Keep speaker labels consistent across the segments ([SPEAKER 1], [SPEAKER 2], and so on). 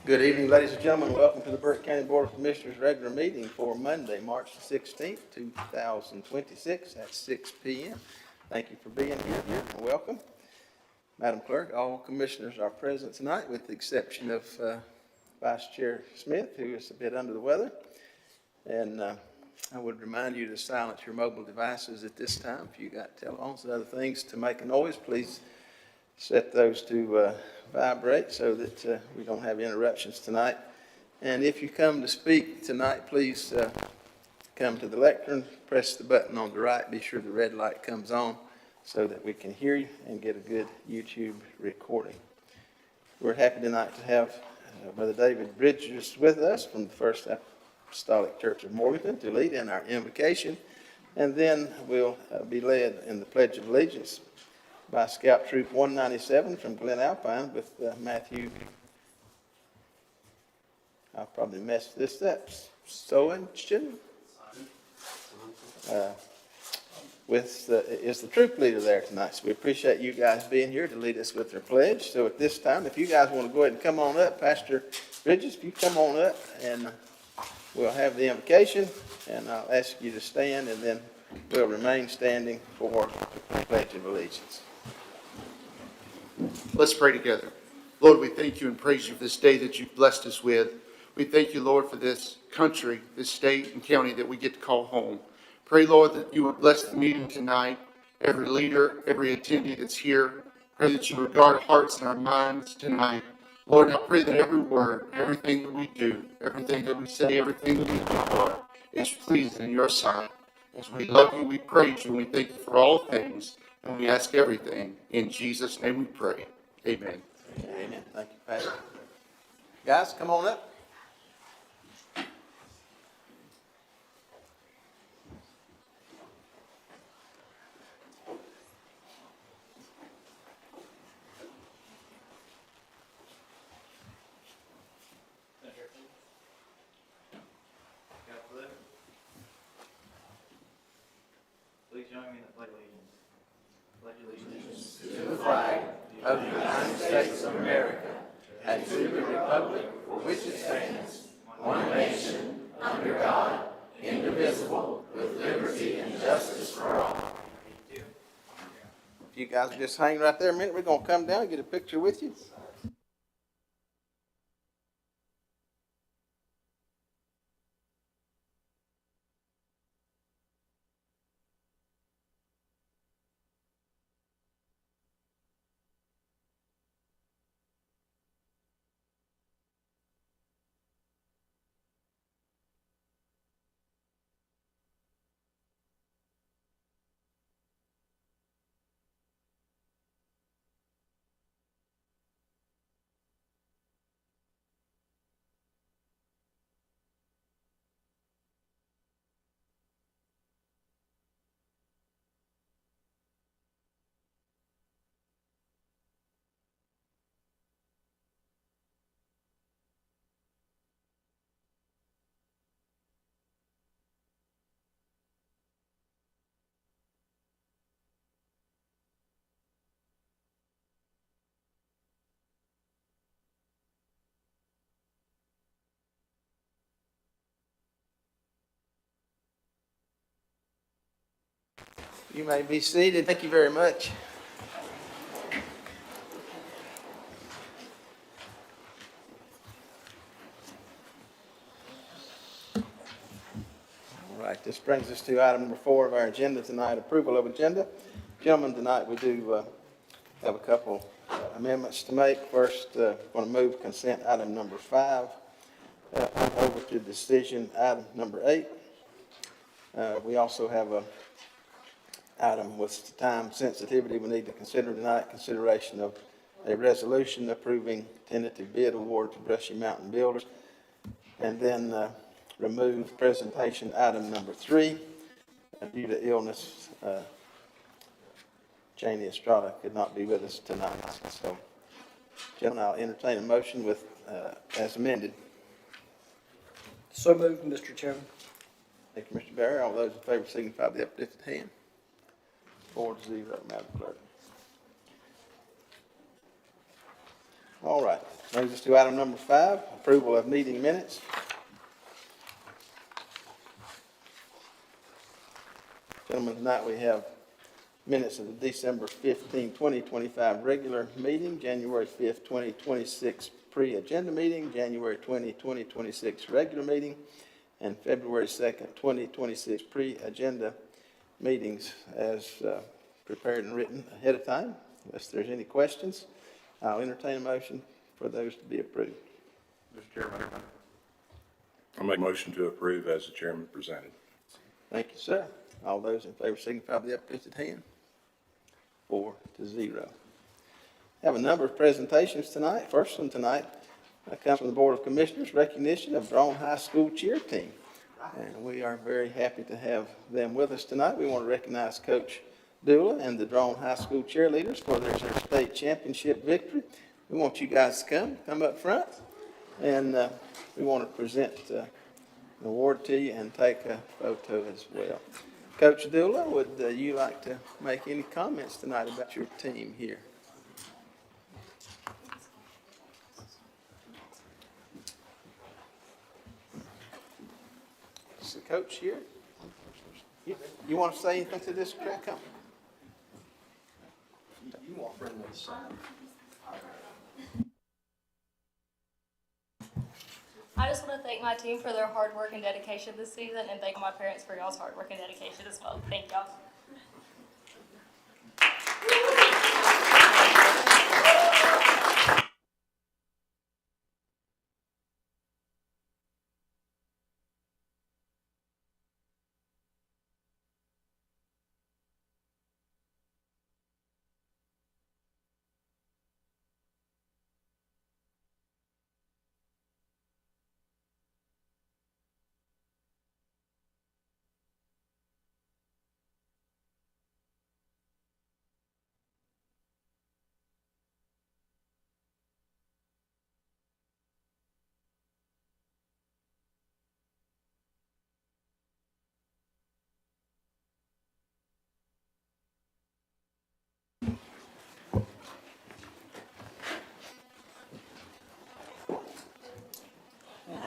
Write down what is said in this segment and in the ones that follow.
[SPEAKER 1] Good evening, ladies and gentlemen. Welcome to the Burke County Board of Commissioners regular meeting for Monday, March 16th, 2026 at 6 p.m. Thank you for being here and welcome. Madam Clerk, all commissioners are present tonight with the exception of Vice Chair Smith, who is a bit under the weather. And I would remind you to silence your mobile devices at this time. If you got telephones and other things to make a noise, please set those to vibrate so that we don't have interruptions tonight. And if you come to speak tonight, please come to the lectern, press the button on the right, be sure the red light comes on so that we can hear you and get a good YouTube recording. We're happy tonight to have Brother David Bridges with us from the First Apostolic Church of Morganton to lead in our invocation, and then we'll be led in the Pledge of Allegiance by Scout Troop 197 from Glen Alpine with Matthew, I'll probably mess this up, Soenchen, is the troop leader there tonight. So we appreciate you guys being here to lead us with their pledge. So at this time, if you guys want to go ahead and come on up, Pastor Bridges, if you come on up, and we'll have the invocation, and I'll ask you to stand, and then we'll remain standing for the Pledge of Allegiance.
[SPEAKER 2] Let's pray together. Lord, we thank you and praise you for this day that you've blessed us with. We thank you, Lord, for this country, this state and county that we get to call home. Pray, Lord, that you would bless the meeting tonight, every leader, every attendee that's here. Pray that you would guard our hearts and our minds tonight. Lord, I pray that every word, everything that we do, everything that we say, everything that we do, Lord, is pleasing in your sight. As we love you, we praise you, and we thank you for all things. And we ask everything in Jesus' name we pray. Amen.
[SPEAKER 1] Amen. Thank you, Pastor. Guys, come on up.
[SPEAKER 3] Please join me in the Pledge of Allegiance. Pledge allegiance
[SPEAKER 1] To the flag of the United States of America and to the republic for which it stands, one nation, under God, indivisible, with liberty and justice for all. If you guys will just hang right there a minute, we're going to come down and get a picture with you. You may be seated. Thank you very much. All right, this brings us to item number 4 of our agenda tonight, approval of agenda. Gentlemen, tonight we do have a couple amendments to make. First, going to move consent item number 5 over to decision item number 8. We also have a item with time sensitivity we need to consider tonight, consideration of a resolution approving tentative bid award to Brushy Mountain Builders, and then remove presentation item number 3 due to illness. Janie Estrada could not be with us tonight. So, gentlemen, I'll entertain a motion with as amended.
[SPEAKER 4] So moved, Mr. Chairman.
[SPEAKER 1] Thank you, Mr. Barry. All those in favor signify by the uplifted hand. 4-0, Madam Clerk. All right. Moves us to item number 5, approval of meeting minutes. Gentlemen, tonight we have minutes of the December 15, 2025 regular meeting, January 5th, 2026 pre-agenda meeting, January 20, 2026 regular meeting, and February 2nd, 2026 pre-agenda meetings as prepared and written ahead of time. Unless there's any questions, I'll entertain a motion for those to be approved.
[SPEAKER 5] Mr. Chairman, I'll make a motion to approve as the chairman presented.
[SPEAKER 1] Thank you, sir. All those in favor signify by the uplifted hand. 4-0. Have a number of presentations tonight. First one tonight comes from the Board of Commissioners, recognition of Drone High School cheer team. And we are very happy to have them with us tonight. We want to recognize Coach Dula and the Drone High School cheerleaders for their state championship victory. We want you guys to come up front, and we want to present the award to you and take a photo as well. Coach Dula, would you like to make any comments tonight about your team here? Is the coach here? You want to say anything to this crowd? Come. You want friend with the side.
[SPEAKER 6] I just want to thank my team for their hard work and dedication this season, and thank my parents for y'all's hard work and dedication as well. Thank y'all.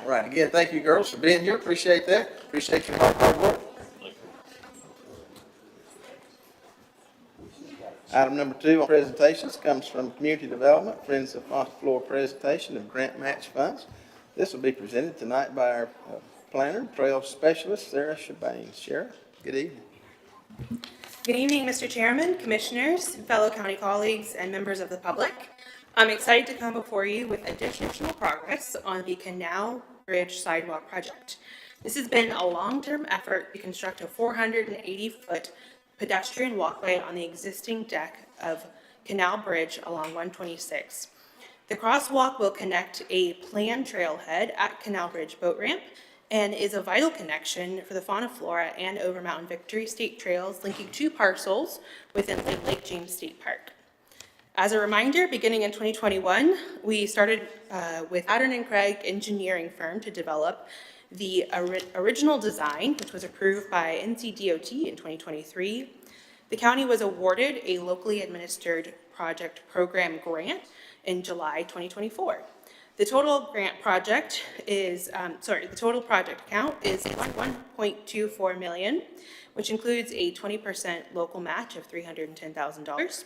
[SPEAKER 1] All right, again, thank you, girls, for being here. Appreciate that. Appreciate your hard work. Item number 2 on presentations comes from Community Development, Friends of Fontainebleau presentation of grant match funds. This will be presented tonight by our planner, trail specialist, Sarah Shabane. Sarah, good evening.
[SPEAKER 7] Good evening, Mr. Chairman, Commissioners, fellow county colleagues, and members of the public. I'm excited to come before you with additional progress on the Canal Bridge Sidewalk Project. This has been a long-term effort to construct a 480-foot pedestrian walkway on the existing deck of Canal Bridge along 126. The crosswalk will connect a planned trailhead at Canal Bridge Boat Ramp and is a vital connection for the Fauna Flora and Over Mountain Victory State Trails, linking 2 parcels within Lake James State Park. As a reminder, beginning in 2021, we started with Pattern & Craig engineering firm to develop the original design, which was approved by NCDOT in 2023. The county was awarded a locally administered project program grant in July 2024. The total grant project is, the total project account is $1.24 million, which includes a 20% local match of $310,000.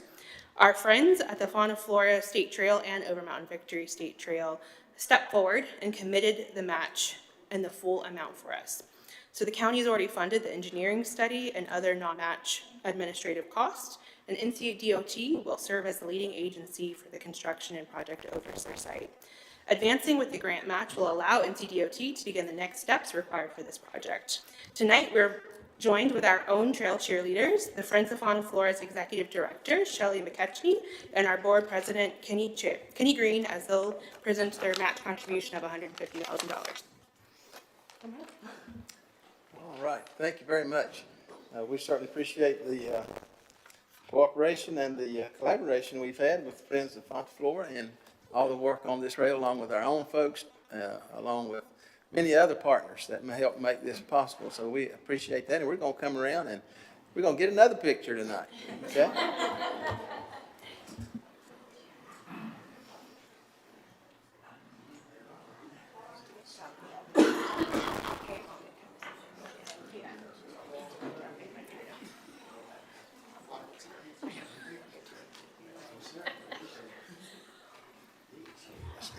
[SPEAKER 7] Our friends at the Fauna Flora State Trail and Over Mountain Victory State Trail stepped forward and committed the match and the full amount for us. So the county has already funded the engineering study and other non-match administrative costs, and NCDOT will serve as the leading agency for the construction and project oversight. Advancing with the grant match will allow NCDOT to begin the next steps required for this project. Tonight, we're joined with our own trail cheerleaders, the Friends of Fauna Flora's Executive Director, Shelley McKechnie, and our Board President, Kenny Green, as they'll present their match contribution of $150,000.
[SPEAKER 1] All right, thank you very much. We certainly appreciate the cooperation and the collaboration we've had with Friends of Fontainebleau and all the work on this rail, along with our own folks, along with many other partners that may help make this possible. So we appreciate that, and we're going to come around and we're going to get another picture tonight, okay?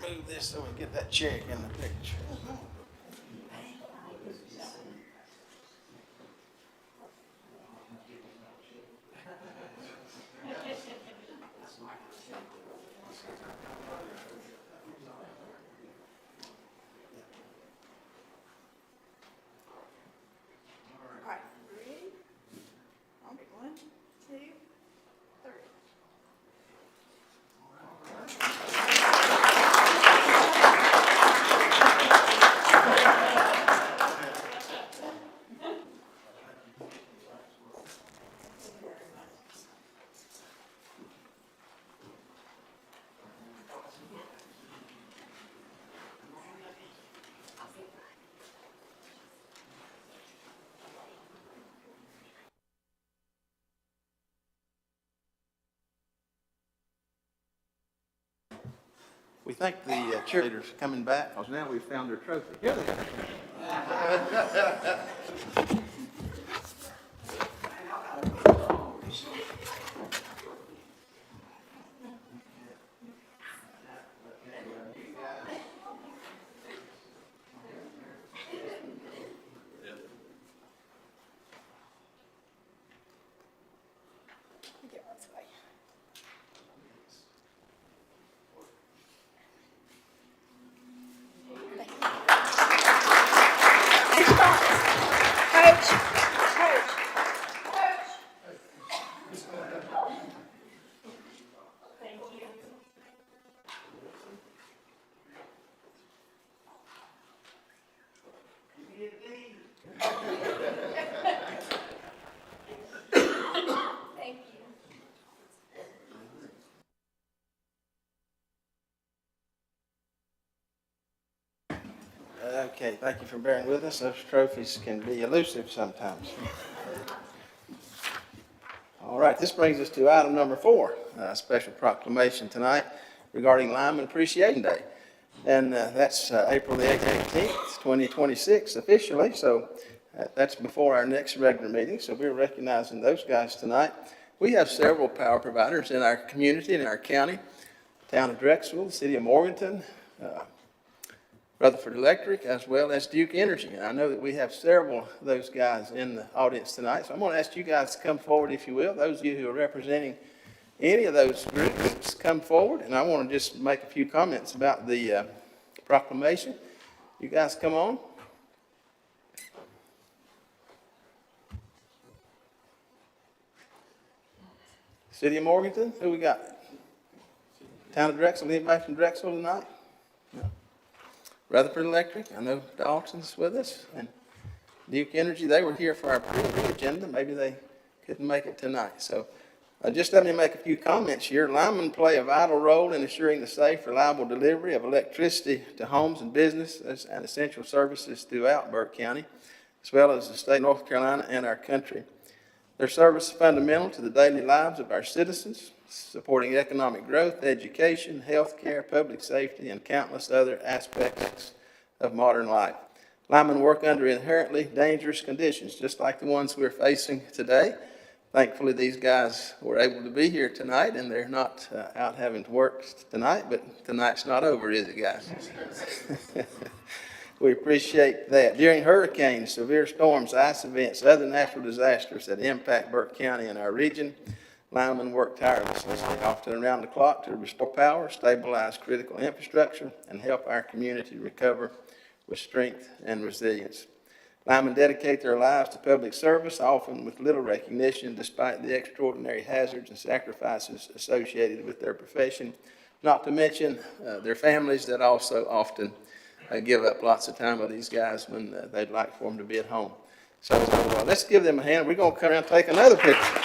[SPEAKER 1] move this so we get that check in the picture.
[SPEAKER 8] All right, ready? Okay, 1, 2, 3.
[SPEAKER 1] We thank the cheerleaders for coming back, because now we've found their trophy. Here they are.
[SPEAKER 8] Coach, coach, coach. Thank you.
[SPEAKER 1] Okay, thank you for bearing with us. Those trophies can be elusive sometimes. All right, this brings us to item number 4, a special proclamation tonight regarding Lineman Appreciation Day. And that's April the 18th, 2026 officially, so that's before our next regular meeting, so we're recognizing those guys tonight. We have several power providers in our community and in our county, town of Drexel, the city of Morganton, Rutherford Electric, as well as Duke Energy. And I know that we have several of those guys in the audience tonight. So I'm going to ask you guys to come forward, if you will. Those of you who are representing any of those groups, come forward. And I want to just make a few comments about the proclamation. You guys come on. City of Morganton, who we got? Town of Drexel, anybody from Drexel tonight? No. Rutherford Electric, I know Dalton's with us, and Duke Energy, they were here for our pre-agenda. Maybe they couldn't make it tonight. So just let me make a few comments here. Linemen play a vital role in ensuring the safe, reliable delivery of electricity to homes and businesses and essential services throughout Burke County, as well as the state of North Carolina and our country. Their service is fundamental to the daily lives of our citizens, supporting economic growth, education, health care, public safety, and countless other aspects of modern life. Linemen work under inherently dangerous conditions, just like the ones we're facing today. Thankfully, these guys were able to be here tonight, and they're not out having to work tonight, but tonight's not over, is it, guys? We appreciate that. During hurricanes, severe storms, ice events, other natural disasters that impact Burke County and our region, linemen work tirelessly, often around the clock, to restore power, stabilize critical infrastructure, and help our community recover with strength and resilience. Linemen dedicate their lives to public service, often with little recognition, despite the extraordinary hazards and sacrifices associated with their profession, not to mention their families that also often give up lots of time with these guys when they'd like for them to be at home. So let's give them a hand. We're going to come around and take another picture.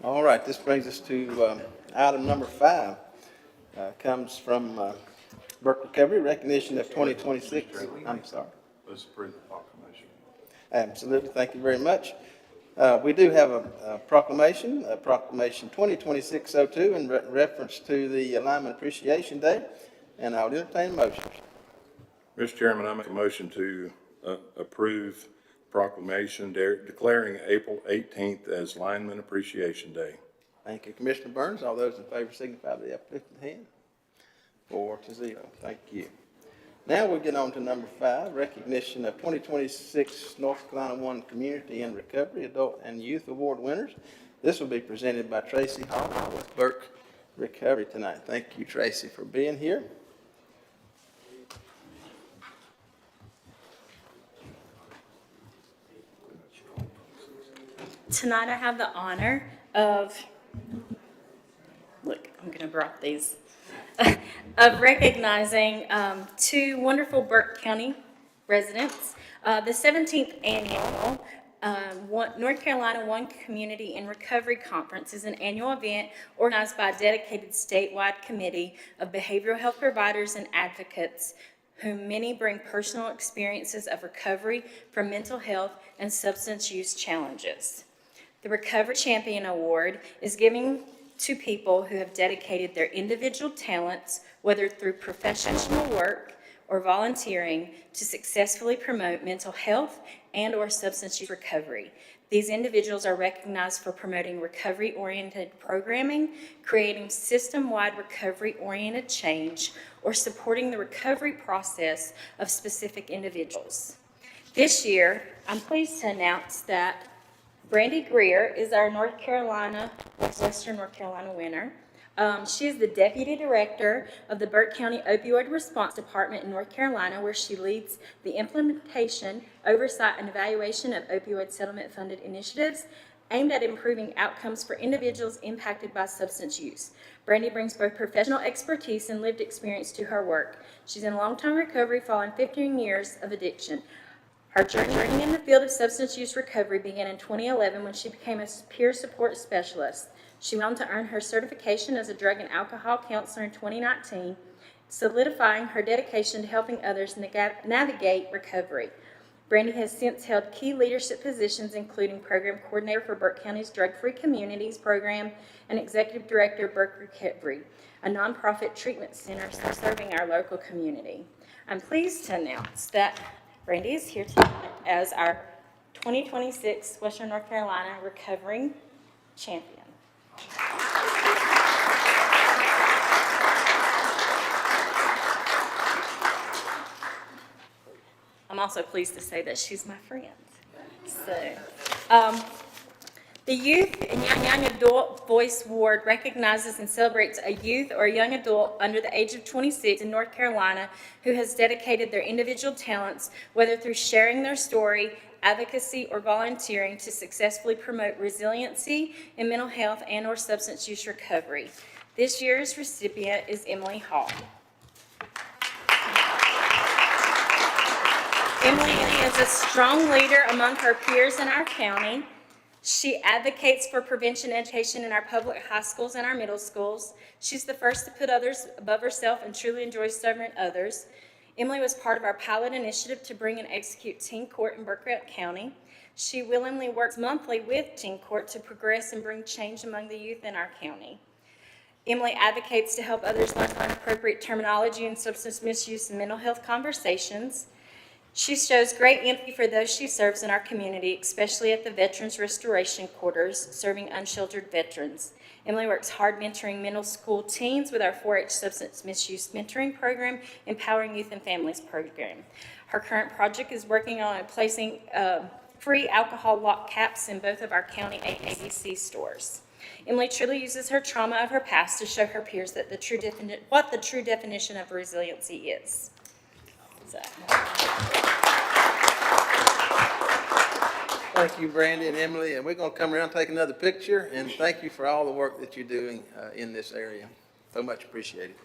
[SPEAKER 1] All right, this brings us to item number 5. Comes from Burke Recovery, recognition of 2026. I'm sorry.
[SPEAKER 5] Let's approve the proclamation.
[SPEAKER 1] Absolutely, thank you very much. We do have a proclamation 2026-02 in reference to the Lineman Appreciation Day, and I'll entertain motions.
[SPEAKER 5] Mr. Chairman, I make a motion to approve proclamation declaring April 18th as Lineman Appreciation Day.
[SPEAKER 1] Thank you, Commissioner Burns. All those in favor signify by the uplifted hand. 4-0. Thank you. Now we get on to number 5, recognition of 2026 North Carolina One Community and Recovery Adult and Youth Award winners. This will be presented by Tracy Hall with Burke Recovery tonight. Thank you, Tracy, for being here.
[SPEAKER 9] Tonight I have the honor of, look, I'm going to drop these, of recognizing 2 wonderful Burke County residents. The 17th annual North Carolina One Community and Recovery Conference is an annual event organized by a dedicated statewide committee of behavioral health providers and advocates, whom many bring personal experiences of recovery from mental health and substance use challenges. The Recovery Champion Award is given to people who have dedicated their individual talents, whether through professional work or volunteering, to successfully promote mental health and/or substance use recovery. These individuals are recognized for promoting recovery-oriented programming, creating system-wide recovery-oriented change, or supporting the recovery process of specific individuals. This year, I'm pleased to announce that Brandy Greer is our Western North Carolina winner. She is the Deputy Director of the Burke County Opioid Response Department in North Carolina, where she leads the implementation, oversight, and evaluation of opioid settlement-funded initiatives aimed at improving outcomes for individuals impacted by substance use. Brandy brings both professional expertise and lived experience to her work. She's in long-term recovery following 15 years of addiction. Her journey in the field of substance use recovery began in 2011 when she became a peer support specialist. She went on to earn her certification as a drug and alcohol counselor in 2019, solidifying her dedication to helping others navigate recovery. Brandy has since held key leadership positions, including Program Coordinator for Burke County's Drug-Free Communities Program and Executive Director of Burke Recovery, a nonprofit treatment center serving our local community. I'm pleased to announce that Brandy is here tonight as our 2026 Western North Carolina Recovering Champion. I'm also pleased to say that she's my friend. So, the Youth and Young Adult Voice Award recognizes and celebrates a youth or a young adult under the age of 26 in North Carolina who has dedicated their individual talents, whether through sharing their story, advocacy, or volunteering, to successfully promote resiliency in mental health and/or substance use recovery. This year's recipient is Emily Hall. Emily is a strong leader among her peers in our county. She advocates for prevention education in our public high schools and our middle schools. She's the first to put others above herself and truly enjoys serving others. Emily was part of our pilot initiative to bring and execute teen court in Burke County. She willingly works monthly with teen court to progress and bring change among the youth in our county. Emily advocates to help others learn appropriate terminology in substance misuse and mental health conversations. She shows great empathy for those she serves in our community, especially at the Veterans Restoration Quarters, serving unsheltered veterans. Emily works hard mentoring middle school teens with our 4-H substance misuse mentoring program, Empowering Youth and Families program. Her current project is working on placing free alcohol lock caps in both of our county ABC stores. Emily truly uses her trauma of her past to show her peers that what the true definition of resiliency is. So.
[SPEAKER 1] Thank you, Brandy and Emily, and we're going to come around and take another picture, and thank you for all the work that you're doing in this area. So much appreciated.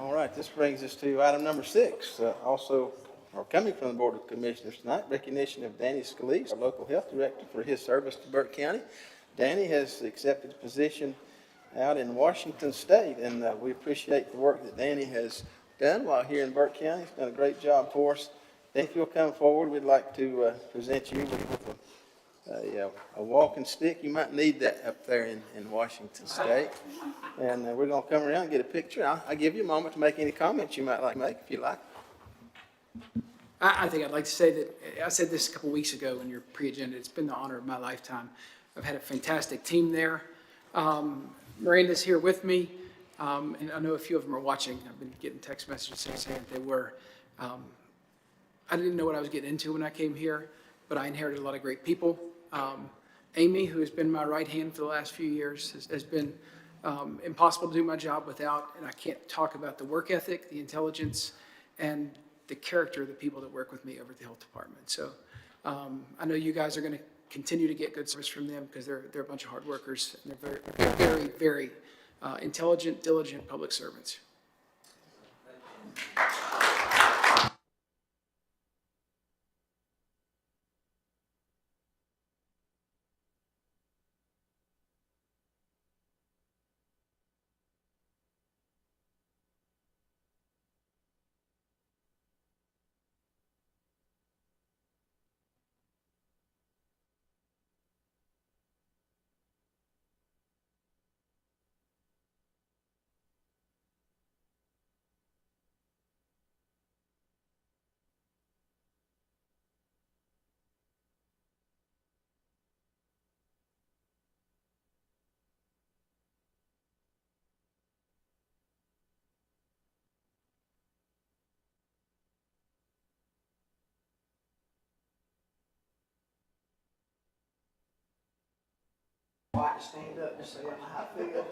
[SPEAKER 1] All right, this brings us to item number 6, also, or coming from the Board of Commissioners tonight, recognition of Danny Scalise, our local health director, for his service to Burke County. Danny has accepted a position out in Washington State, and we appreciate the work that Danny has done while here in Burke County. He's done a great job for us. Danny, if you'll come forward, we'd like to present you with a walking stick. You might need that up there in Washington State. And we're going to come around and get a picture. I'll give you a moment to make any comments you might like to make, if you like.
[SPEAKER 10] I think I'd like to say that, I said this a couple weeks ago in your pre-agenda, it's been the honor of my lifetime. I've had a fantastic team there. Miranda's here with me, and I know a few of them are watching. I've been getting text messages saying that they were. I didn't know what I was getting into when I came here, but I inherited a lot of great people. Amy, who has been my right hand for the last few years, has been impossible to do my job without, and I can't talk about the work ethic, the intelligence, and the character of the people that work with me over at the health department. So I know you guys are going to continue to get good service from them because they're a bunch of hard workers, and they're very, very intelligent, diligent public servants.
[SPEAKER 1] Stand up and say, I feel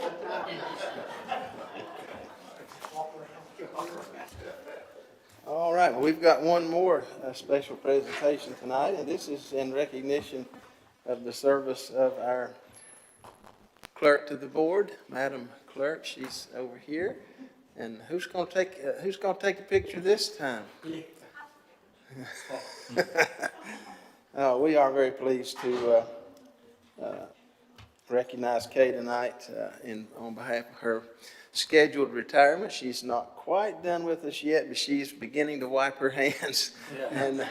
[SPEAKER 1] All right, well, we've got one more special presentation tonight, and this is in recognition of the service of our clerk to the board, Madam Clerk. She's over here. And who's going to take a picture this time? We are very pleased to recognize Kay tonight on behalf of her scheduled retirement. She's not quite done with us yet, but she's beginning to wipe her hands. And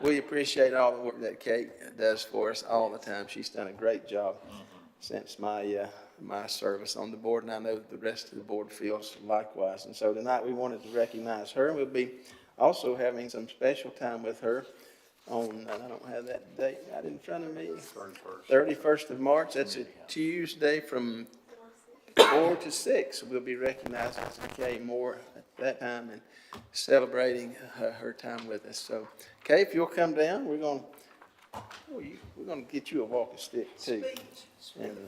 [SPEAKER 1] we appreciate all the work that Kay does for us all the time. She's done a great job since my service on the board, and I know the rest of the board feels likewise. And so tonight we wanted to recognize her. We'll be also having some special time with her on, and I don't have that date right in front of me, 31st of March. That's a Tuesday from 4 to 6. We'll be recognizing Kay Moore at that time and celebrating her time with us. So, Kay, if you'll come down, we're going to get you a walking stick too. And,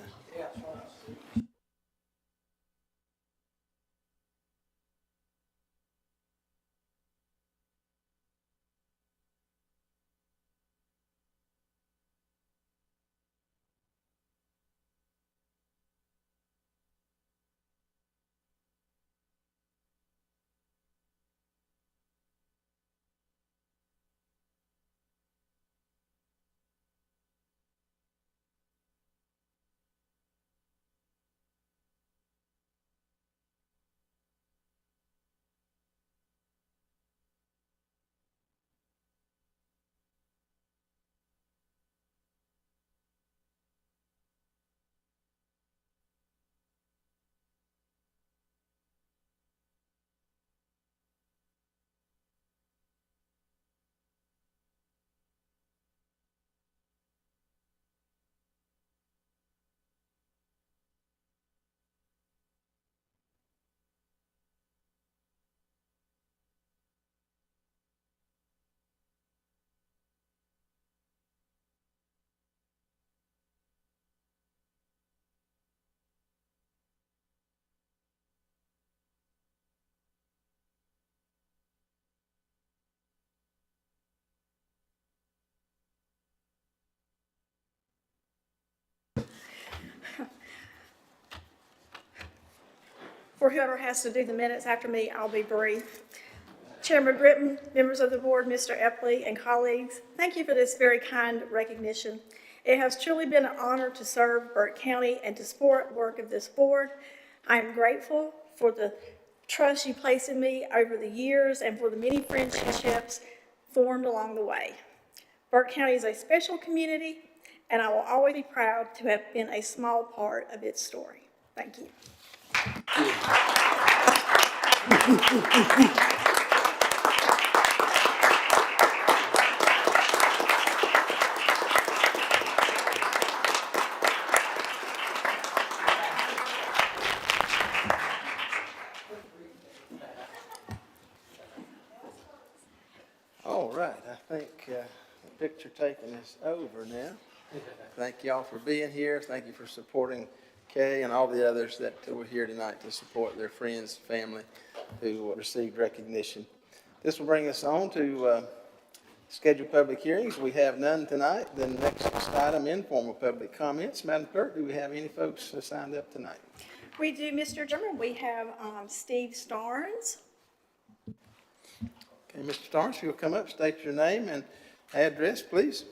[SPEAKER 8] For whoever has to do the minutes after me, I'll be brief. Chairman Britton, members of the board, Mr. Epley, and colleagues, thank you for this very kind recognition. It has truly been an honor to serve Burke County and to support the work of this board. I am grateful for the trust you place in me over the years and for the many friendships formed along the way. Burke County is a special community, and I will always be proud to have been a small part of its story. Thank you.
[SPEAKER 1] All right, I think the picture taking is over now. Thank y'all for being here. Thank you for supporting Kay and all the others that were here tonight to support their friends, family who received recognition. This will bring us on to scheduled public hearings. We have none tonight. The next item, informal public comments. Madam Clerk, do we have any folks signed up tonight?
[SPEAKER 8] We do, Mr. Chairman. We have Steve Starnes.
[SPEAKER 1] Okay, Mr. Starnes, you'll come up, state your name and address, please.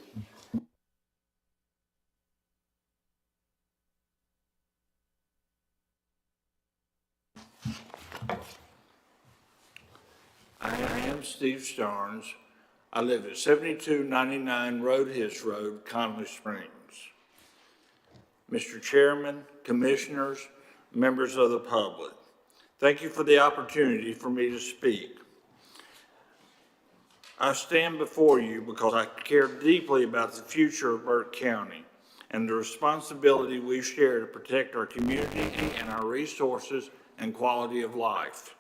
[SPEAKER 11] I am Steve Starnes. I live at 7299 Roadhis Road, Connolly Springs. Mr. Chairman, Commissioners, members of the public, thank you for the opportunity for me to speak. I stand before you because I care deeply about the future of Burke County and the responsibility we share to protect our community and our resources and quality of life.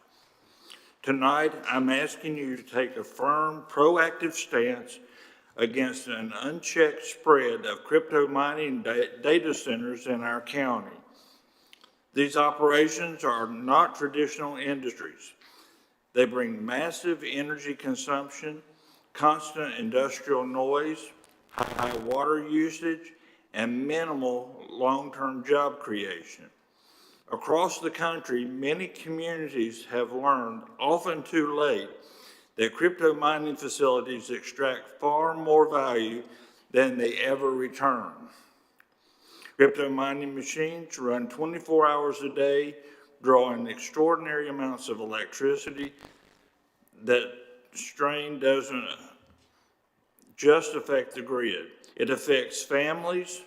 [SPEAKER 11] Tonight, I'm asking you to take a firm, proactive stance against an unchecked spread of crypto mining data centers in our county. These operations are not traditional industries. They bring massive energy consumption, constant industrial noise, high water usage, and minimal long-term job creation. Across the country, many communities have learned, often too late, that crypto mining facilities extract far more value than they ever return. Crypto mining machines run 24 hours a day, drawing extraordinary amounts of electricity. That strain doesn't just affect the grid. It affects families,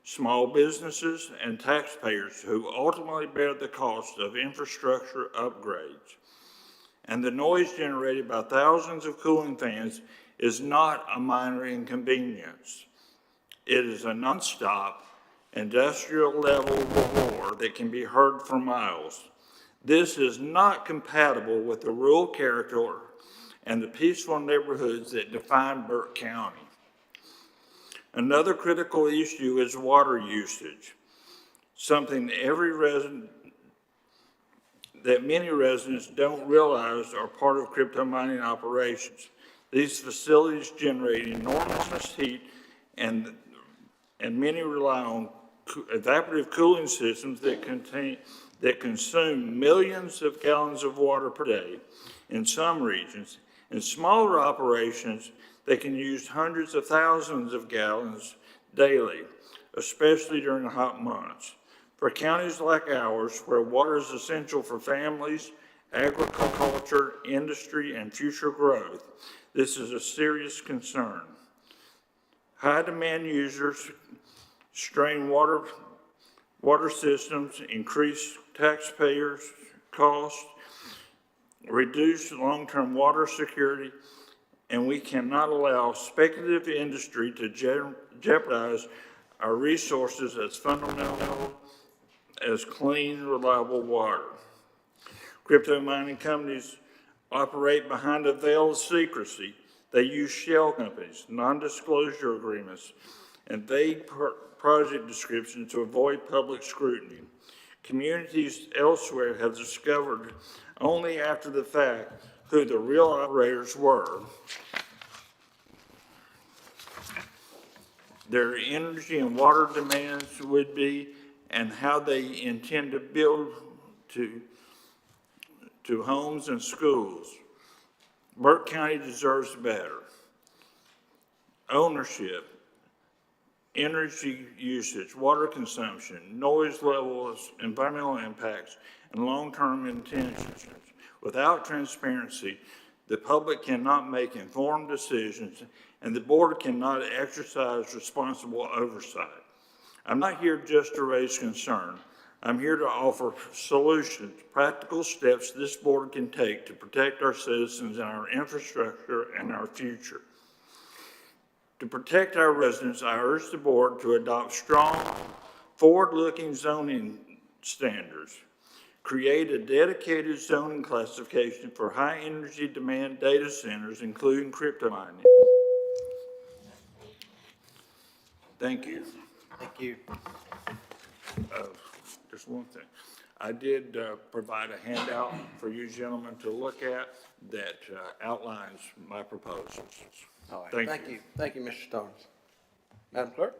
[SPEAKER 11] small businesses, and taxpayers who ultimately bear the cost of infrastructure upgrades. And the noise generated by thousands of cooling fans is not a minor inconvenience. It is a nonstop, industrial-level roar that can be heard for miles. This is not compatible with the rural character and the peaceful neighborhoods that define Burke County. Another critical issue is water usage, something that many residents don't realize are part of crypto mining operations. These facilities generate enormous heat, and many rely on evaporative cooling systems that consume millions of gallons of water per day in some regions. In smaller operations, they can use hundreds of thousands of gallons daily, especially during the hot months. For counties like ours, where water is essential for families, agriculture, industry, and future growth, this is a serious concern. High demand users strain water systems, increase taxpayers' costs, reduce long-term water security, and we cannot allow speculative industry to jeopardize our resources as fundamental as clean, reliable water. Crypto mining companies operate behind a veil of secrecy. They use shell companies, non-disclosure agreements, and vague project descriptions to avoid public scrutiny. Communities elsewhere have discovered only after the fact who the real operators were, their energy and water demands would be, and how they intend to build to to homes and schools. Burke County deserves better. Ownership, energy usage, water consumption, noise levels, environmental impacts, and long-term intentions. Without transparency, the public cannot make informed decisions, and the board cannot exercise responsible oversight. I'm not here just to raise concern. I'm here to offer solutions, practical steps this board can take to protect our citizens and our infrastructure and our future. To protect our residents, I urge the board to adopt strong, forward-looking zoning standards, create a dedicated zoning classification for high-energy demand data centers, including crypto mining. Thank you.
[SPEAKER 1] Thank you.
[SPEAKER 11] Just one thing. I did provide a handout for you gentlemen to look at that outlines my proposals.
[SPEAKER 1] All right, thank you. Thank you, Mr. Starnes. Madam Clerk?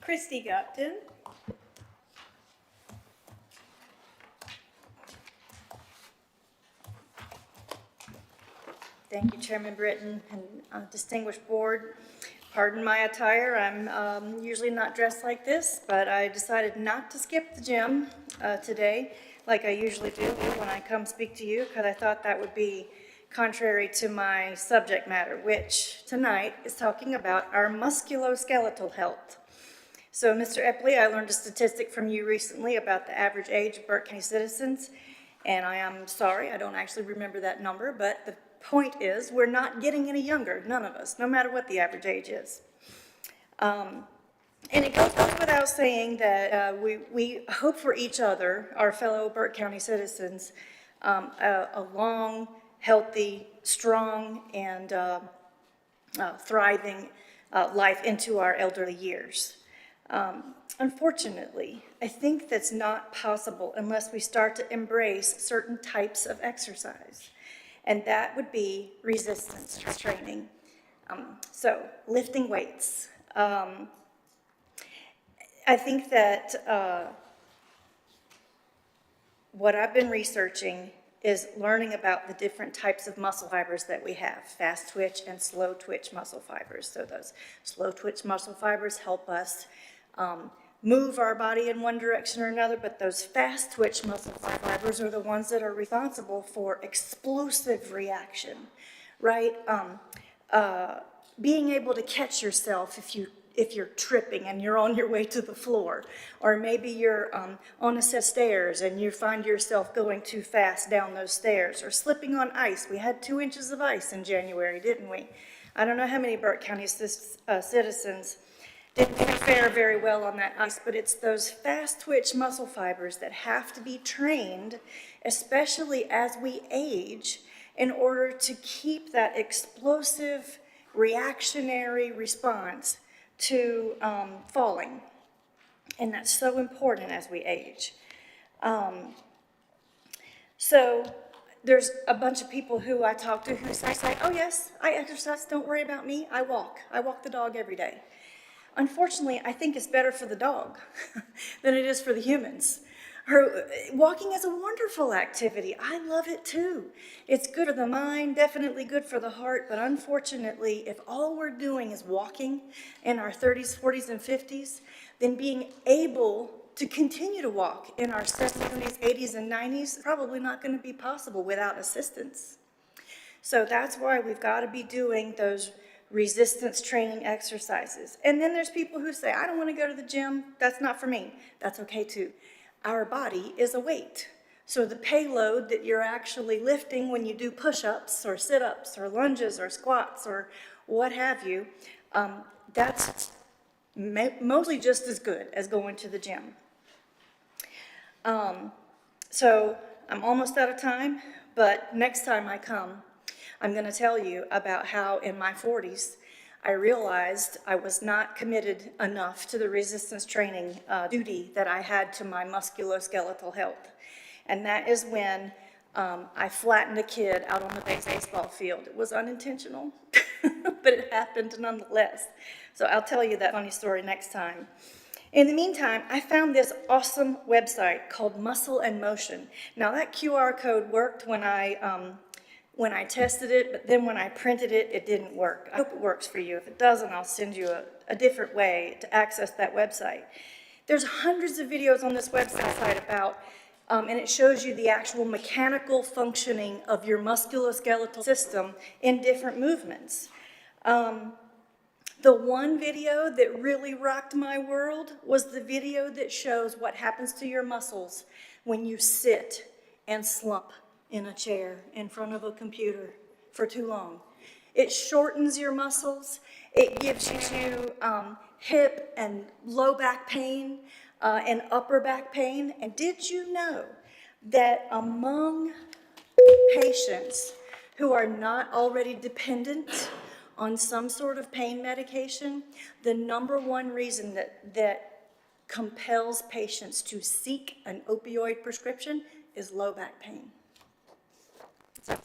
[SPEAKER 8] Christy Gupton.
[SPEAKER 12] Thank you, Chairman Britton and distinguished board. Pardon my attire. I'm usually not dressed like this, but I decided not to skip the gym today like I usually do when I come speak to you, because I thought that would be contrary to my subject matter, which tonight is talking about our musculoskeletal health. So, Mr. Epley, I learned a statistic from you recently about the average age of Burke County citizens, and I am sorry, I don't actually remember that number, but the point is we're not getting any younger, none of us, no matter what the average age is. And it goes without saying that we hope for each other, our fellow Burke County citizens, a long, healthy, strong, and thriving life into our elderly years. Unfortunately, I think that's not possible unless we start to embrace certain types of exercise, and that would be resistance training. So lifting weights. I think that what I've been researching is learning about the different types of muscle fibers that we have, fast twitch and slow twitch muscle fibers. So those slow twitch muscle fibers help us move our body in one direction or another, but those fast twitch muscle fibers are the ones that are responsible for explosive reaction, right? Being able to catch yourself if you're tripping and you're on your way to the floor, or maybe you're on a set of stairs and you find yourself going too fast down those stairs, or slipping on ice. We had 2 inches of ice in January, didn't we? I don't know how many Burke County citizens didn't fare very well on that ice, but it's those fast twitch muscle fibers that have to be trained, especially as we age, in order to keep that explosive reactionary response to falling. And that's so important as we age. So there's a bunch of people who I talk to who say, oh yes, I exercise, don't worry about me, I walk the dog every day. Unfortunately, I think it's better for the dog than it is for the humans. Walking is a wonderful activity. I love it too. It's good for the mind, definitely good for the heart, but unfortunately, if all we're doing is walking in our 30s, 40s, and 50s, then being able to continue to walk in our 70s, 80s, and 90s is probably not going to be possible without assistance. So that's why we've got to be doing those resistance training exercises. And then there's people who say, I don't want to go to the gym. That's not for me. That's okay too. Our body is a weight. So the payload that you're actually lifting when you do push-ups or sit-ups or lunges or squats or what have you, that's mostly just as good as going to the gym. So I'm almost out of time, but next time I come, I'm going to tell you about how in my 40s, I realized I was not committed enough to the resistance training duty that I had to my musculoskeletal health. And that is when I flattened a kid out on the baseball field. It was unintentional, but it happened nonetheless. So I'll tell you that funny story next time. In the meantime, I found this awesome website called Muscle and Motion. Now, that QR code worked when I tested it, but then when I printed it, it didn't work. I hope it works for you. If it doesn't, I'll send you a different way to access that website. There's hundreds of videos on this website about, and it shows you the actual mechanical functioning of your musculoskeletal system in different movements. The one video that really rocked my world was the video that shows what happens to your muscles when you sit and slump in a chair in front of a computer for too long. It shortens your muscles. It gives you hip and low back pain and upper back pain. And did you know that among patients who are not already dependent on some sort of pain medication, the number one reason that compels patients to seek an opioid prescription is low back pain. So,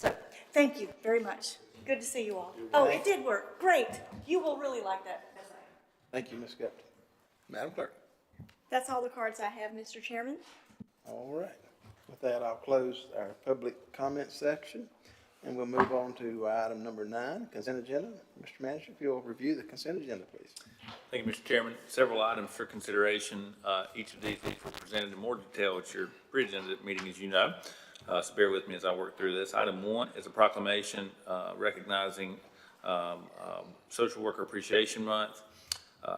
[SPEAKER 12] thank you very much. Good to see you all. Oh, it did work. Great. You will really like that.
[SPEAKER 1] Thank you, Ms. Gupta. Madam Clerk.
[SPEAKER 8] That's all the cards I have, Mr. Chairman.
[SPEAKER 1] All right. With that, I'll close our public comment section, and we'll move on to item number 9, consent agenda. Mr. Manager, if you'll review the consent agenda, please.
[SPEAKER 13] Thank you, Mr. Chairman. Several items for consideration. Each of these were presented in more detail at your pre-agenda meeting, as you know. So bear with me as I work through this. Item 1 is a proclamation recognizing Social Worker Appreciation Month.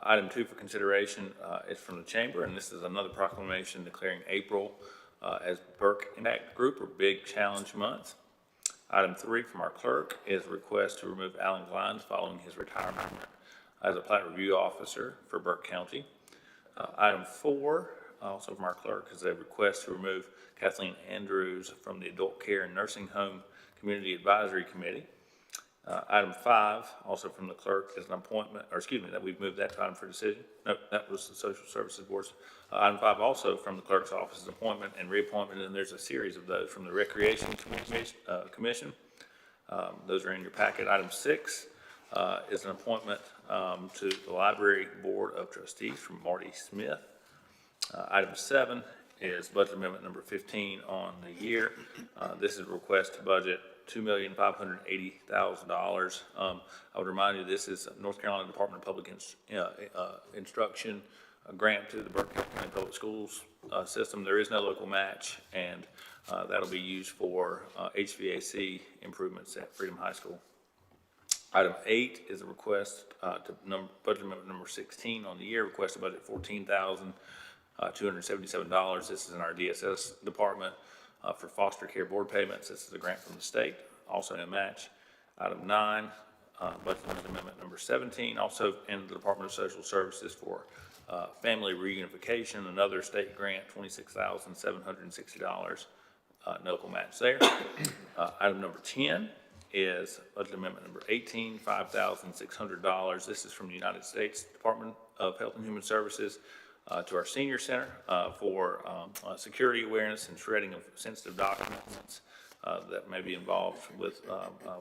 [SPEAKER 13] Item 2 for consideration is from the Chamber, and this is another proclamation declaring April as Burke Impact Group or Big Challenge Month. Item 3 from our clerk is a request to remove Alan Glines following his retirement as a plat review officer for Burke County. Item 4, also from our clerk, is a request to remove Kathleen Andrews from the Adult Care and Nursing Home Community Advisory Committee. Item 5, also from the clerk, is an appointment, or excuse me, that we've moved that to item for decision. No, that was the Social Services Board's. Item 5, also from the clerk's office, is appointment and reappointment, and there's a series of those from the Recreation Commission. Those are in your packet. Item 6 is an appointment to the Library Board of Trustees from Marty Smith. Item 7 is budget amendment number 15 on the year. This is a request to budget $2,580,000. I would remind you, this is North Carolina Department of Public Instruction, a grant to the Burke County Public Schools system. There is no local match, and that'll be used for HVAC improvements at Freedom High School. Item 8 is a request to budget amendment number 16 on the year, request to budget $14,277. This is in our DSS department. For foster care board payments. This is a grant from the state, also no match. Item 9, budget amendment number 17, also in the Department of Social Services for family reunification, another state grant, $26,760, no local match there. Item number 10 is budget amendment number 18, $5,600. This is from the United States Department of Health and Human Services to our senior center for security awareness and shredding of sensitive documents that may be involved with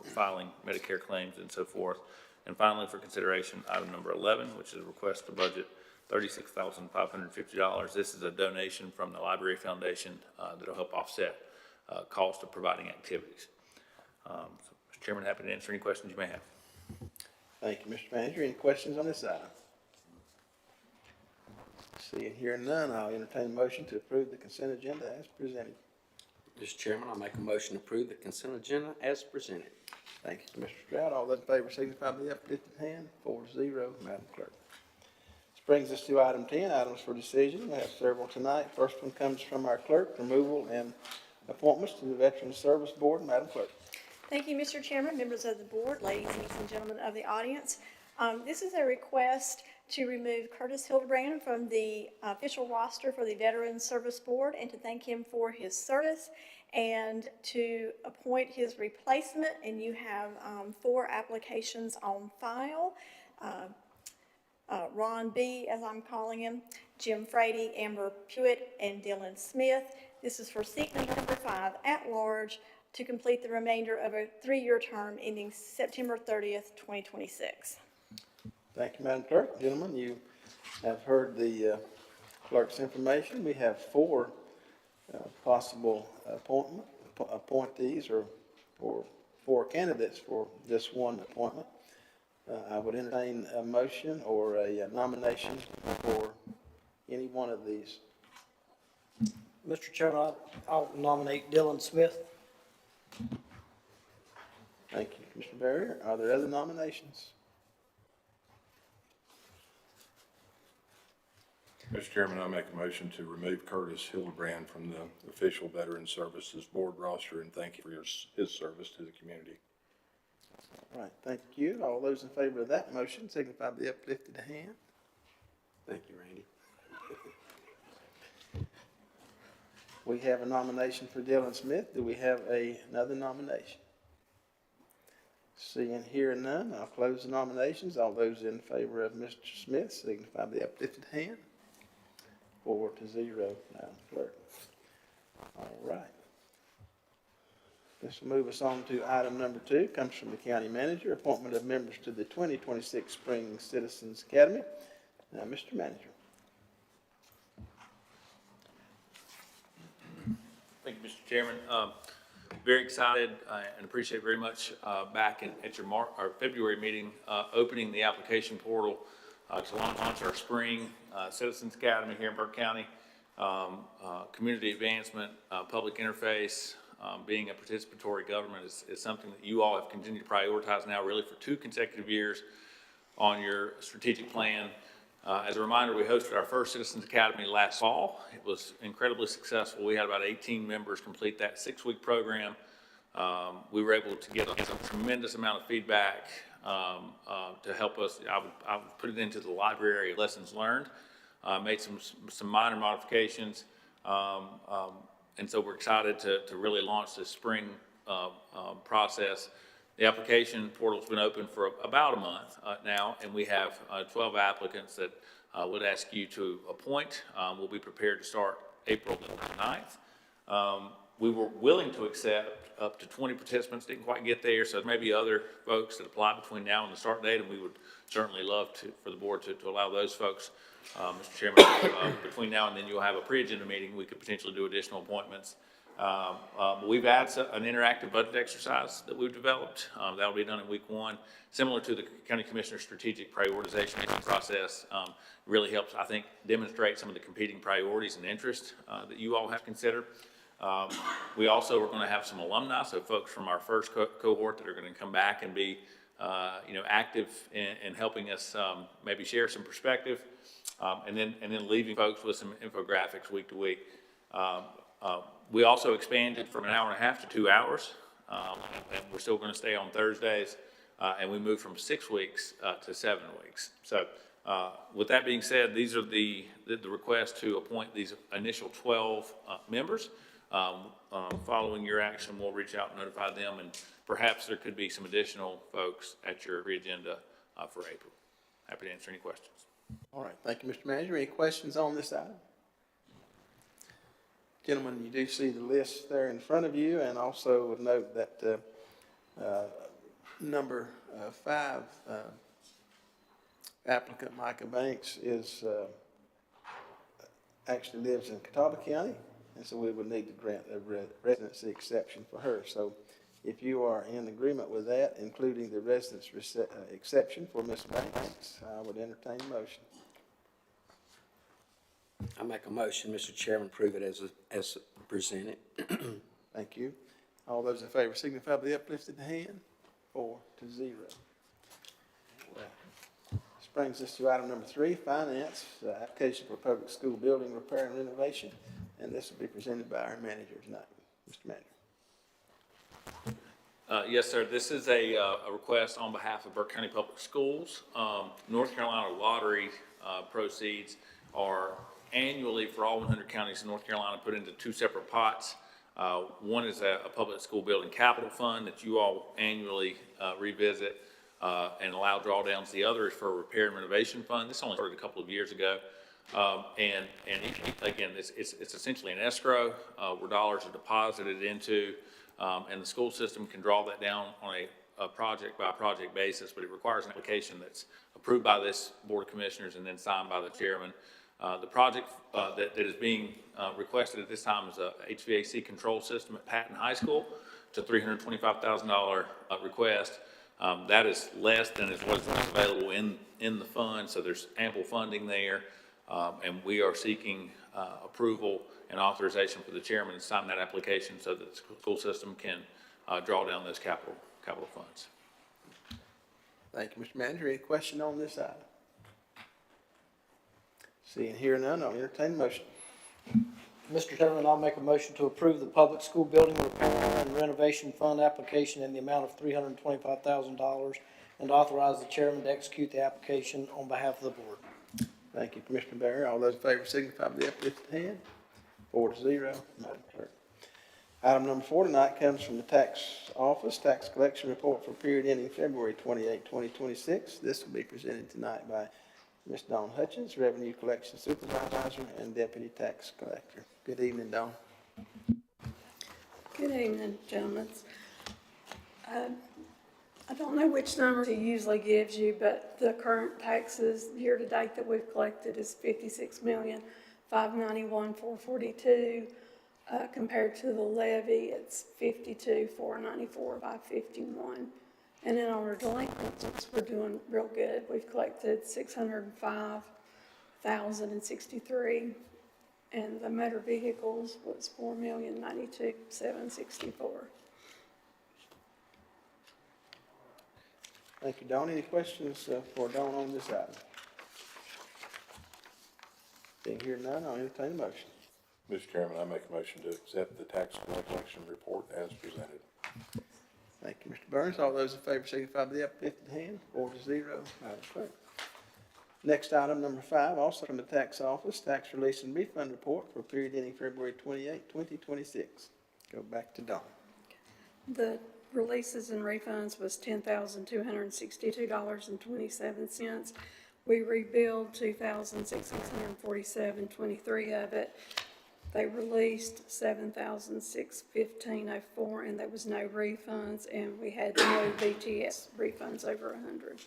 [SPEAKER 13] filing Medicare claims and so forth. And finally, for consideration, item number 11, which is a request to budget $36,550. This is a donation from the Library Foundation that will help offset cost of providing activities. So, Mr. Chairman, happy to answer any questions you may have.
[SPEAKER 1] Thank you, Mr. Manager. Any questions on this item? Seeing here none, I'll entertain a motion to approve the consent agenda as presented.
[SPEAKER 14] Mr. Chairman, I'll make a motion to approve the consent agenda as presented.
[SPEAKER 1] Thank you, Mr. Stroud. All those in favor signify by the uplifted hand. 4-0, Madam Clerk. This brings us to item 10, items for decision. We have several tonight. First one comes from our clerk, removal and appointments to the Veterans Service Board. Madam Clerk.
[SPEAKER 8] Thank you, Mr. Chairman, members of the board, ladies and gentlemen of the audience. This is a request to remove Curtis Hildebrand from the official roster for the Veterans Service Board and to thank him for his service and to appoint his replacement. And you have 4 applications on file. Ron B., as I'm calling him, Jim Frady, Amber Pewitt, and Dylan Smith. This is for seat number 5 at large to complete the remainder of a 3-year term ending September 30th, 2026.
[SPEAKER 1] Thank you, Madam Clerk. Gentlemen, you have heard the Clerk's information, we have four possible appointees or four candidates for this one appointment. I would entertain a motion or a nomination for any one of these.
[SPEAKER 4] Mr. Chairman, I'll nominate Dylan Smith.
[SPEAKER 1] Thank you, Commissioner Barrier. Are there other nominations?
[SPEAKER 5] Mr. Chairman, I make a motion to remove Curtis Hildebrand from the official Veteran Services Board roster, and thank you for his service to the community.
[SPEAKER 1] All right, thank you. All those in favor of that motion signify by the uplifted hand.
[SPEAKER 14] Thank you, Randy.
[SPEAKER 1] We have a nomination for Dylan Smith. Do we have another nomination? Seeing here none, I'll close the nominations. All those in favor of Mr. Smith signify by the uplifted hand. 4-0, Madam Clerk. All right. This will move us on to item number 2, comes from the County Manager, appointment of members to the 2026 Spring Citizens Academy. Now, Mr. Manager.
[SPEAKER 13] Thank you, Mr. Chairman. Very excited and appreciate very much back at your February meeting, opening the application portal to launch our Spring Citizens Academy here in Burke County. Community advancement, public interface, being a participatory government is something that you all have continued to prioritize now really for 2 consecutive years on your strategic plan. As a reminder, we hosted our first Citizens Academy last fall. It was incredibly successful. We had about 18 members complete that 6-week program. We were able to get a tremendous amount of feedback to help us. I would put it into the library of lessons learned, made some minor modifications, and so we're excited to really launch this spring process. The application portal's been open for about a month now, and we have 12 applicants that would ask you to appoint. We'll be prepared to start April 9th. We were willing to accept up to 20 participants, didn't quite get there, so there may be other folks that apply between now and the start date, and we would certainly love for the board to allow those folks. Mr. Chairman, between now and then you'll have a pre-agenda meeting. We could potentially do additional appointments. We've added an interactive budget exercise that we've developed. That'll be done in week 1. Similar to the County Commissioner strategic prioritization process, really helps, I think, demonstrate some of the competing priorities and interests that you all have to consider. We also are going to have some alumni, so folks from our first cohort that are going to come back and be active in helping us maybe share some perspective, and then leaving folks with some infographics week to week. We also expanded from 1.5 hours to 2 hours, and we're still going to stay on Thursdays, and we moved from 6 weeks to 7 weeks. So with that being said, these are the requests to appoint these initial 12 members. Following your action, we'll reach out and notify them, and perhaps there could be some additional folks at your agenda for April. Happy to answer any questions.
[SPEAKER 1] All right, thank you, Mr. Manager. Any questions on this item? Gentlemen, you do see the list there in front of you, and also would note that number 5 applicant, Micah Banks, actually lives in Catawba County, and so we would need to grant a residency exception for her. So if you are in agreement with that, including the residence exception for Ms. Banks, I would entertain a motion.
[SPEAKER 14] I make a motion, Mr. Chairman, approve it as presented.
[SPEAKER 1] Thank you. All those in favor signify by the uplifted hand. 4-0. This brings us to item number 3, finance, application for public school building repair and renovation. And this will be presented by our manager tonight. Mr. Manager.
[SPEAKER 13] Yes, sir. This is a request on behalf of Burke County Public Schools. North Carolina lottery proceeds are annually for all 100 counties in North Carolina put into 2 separate pots. One is a public school building capital fund that you all annually revisit and allow drawdowns. The other is for a repair and renovation fund. This only started a couple of years ago. And again, it's essentially an escrow where dollars are deposited into, and the school system can draw that down on a project by project basis, but it requires an application that's approved by this Board of Commissioners and then signed by the chairman. The project that is being requested at this time is a HVAC control system at Patton High School. It's a $325,000 request. That is less than what's available in the fund, so there's ample funding there. And we are seeking approval and authorization for the chairman to sign that application so that the school system can draw down those capital funds.
[SPEAKER 1] Thank you, Mr. Manager. Any question on this item? Seeing here none, I'll entertain a motion.
[SPEAKER 4] Mr. Chairman, I'll make a motion to approve the public school building repair and renovation fund application in the amount of $325,000 and authorize the chairman to execute the application on behalf of the board.
[SPEAKER 1] Thank you, Commissioner Barry. All those in favor signify by the uplifted hand. 4-0, Madam Clerk. Item number 4 tonight comes from the tax office, tax collection report for period ending February 28, 2026. This will be presented tonight by Ms. Dawn Hutchins, Revenue Collection Supervisor and Deputy Tax Collector. Good evening, Dawn.
[SPEAKER 15] Good evening, gentlemen. I don't know which number he usually gives you, but the current taxes year-to-date that we've collected is $56,591,442. Compared to the levy, it's $52,494,551. And in our delinquents, we're doing real good. We've collected $605,063, and the motor vehicles was $4,092,764.
[SPEAKER 1] Thank you, Dawn. Any questions for Dawn on this item? Being here none, I'll entertain a motion.
[SPEAKER 5] Mr. Chairman, I make a motion to accept the tax collection report as presented.
[SPEAKER 1] Thank you, Mr. Burns. All those in favor signify by the uplifted hand. 4-0, Madam Clerk. Next item, number 5, also from the tax office, tax release and refund report for period ending February 28, 2026. Go back to Dawn.
[SPEAKER 15] The releases and refunds was $10,262.27. We rebilled $2,647.23 of it. They released $7,615.04, and there was no refunds, and we had no BTS refunds over 100.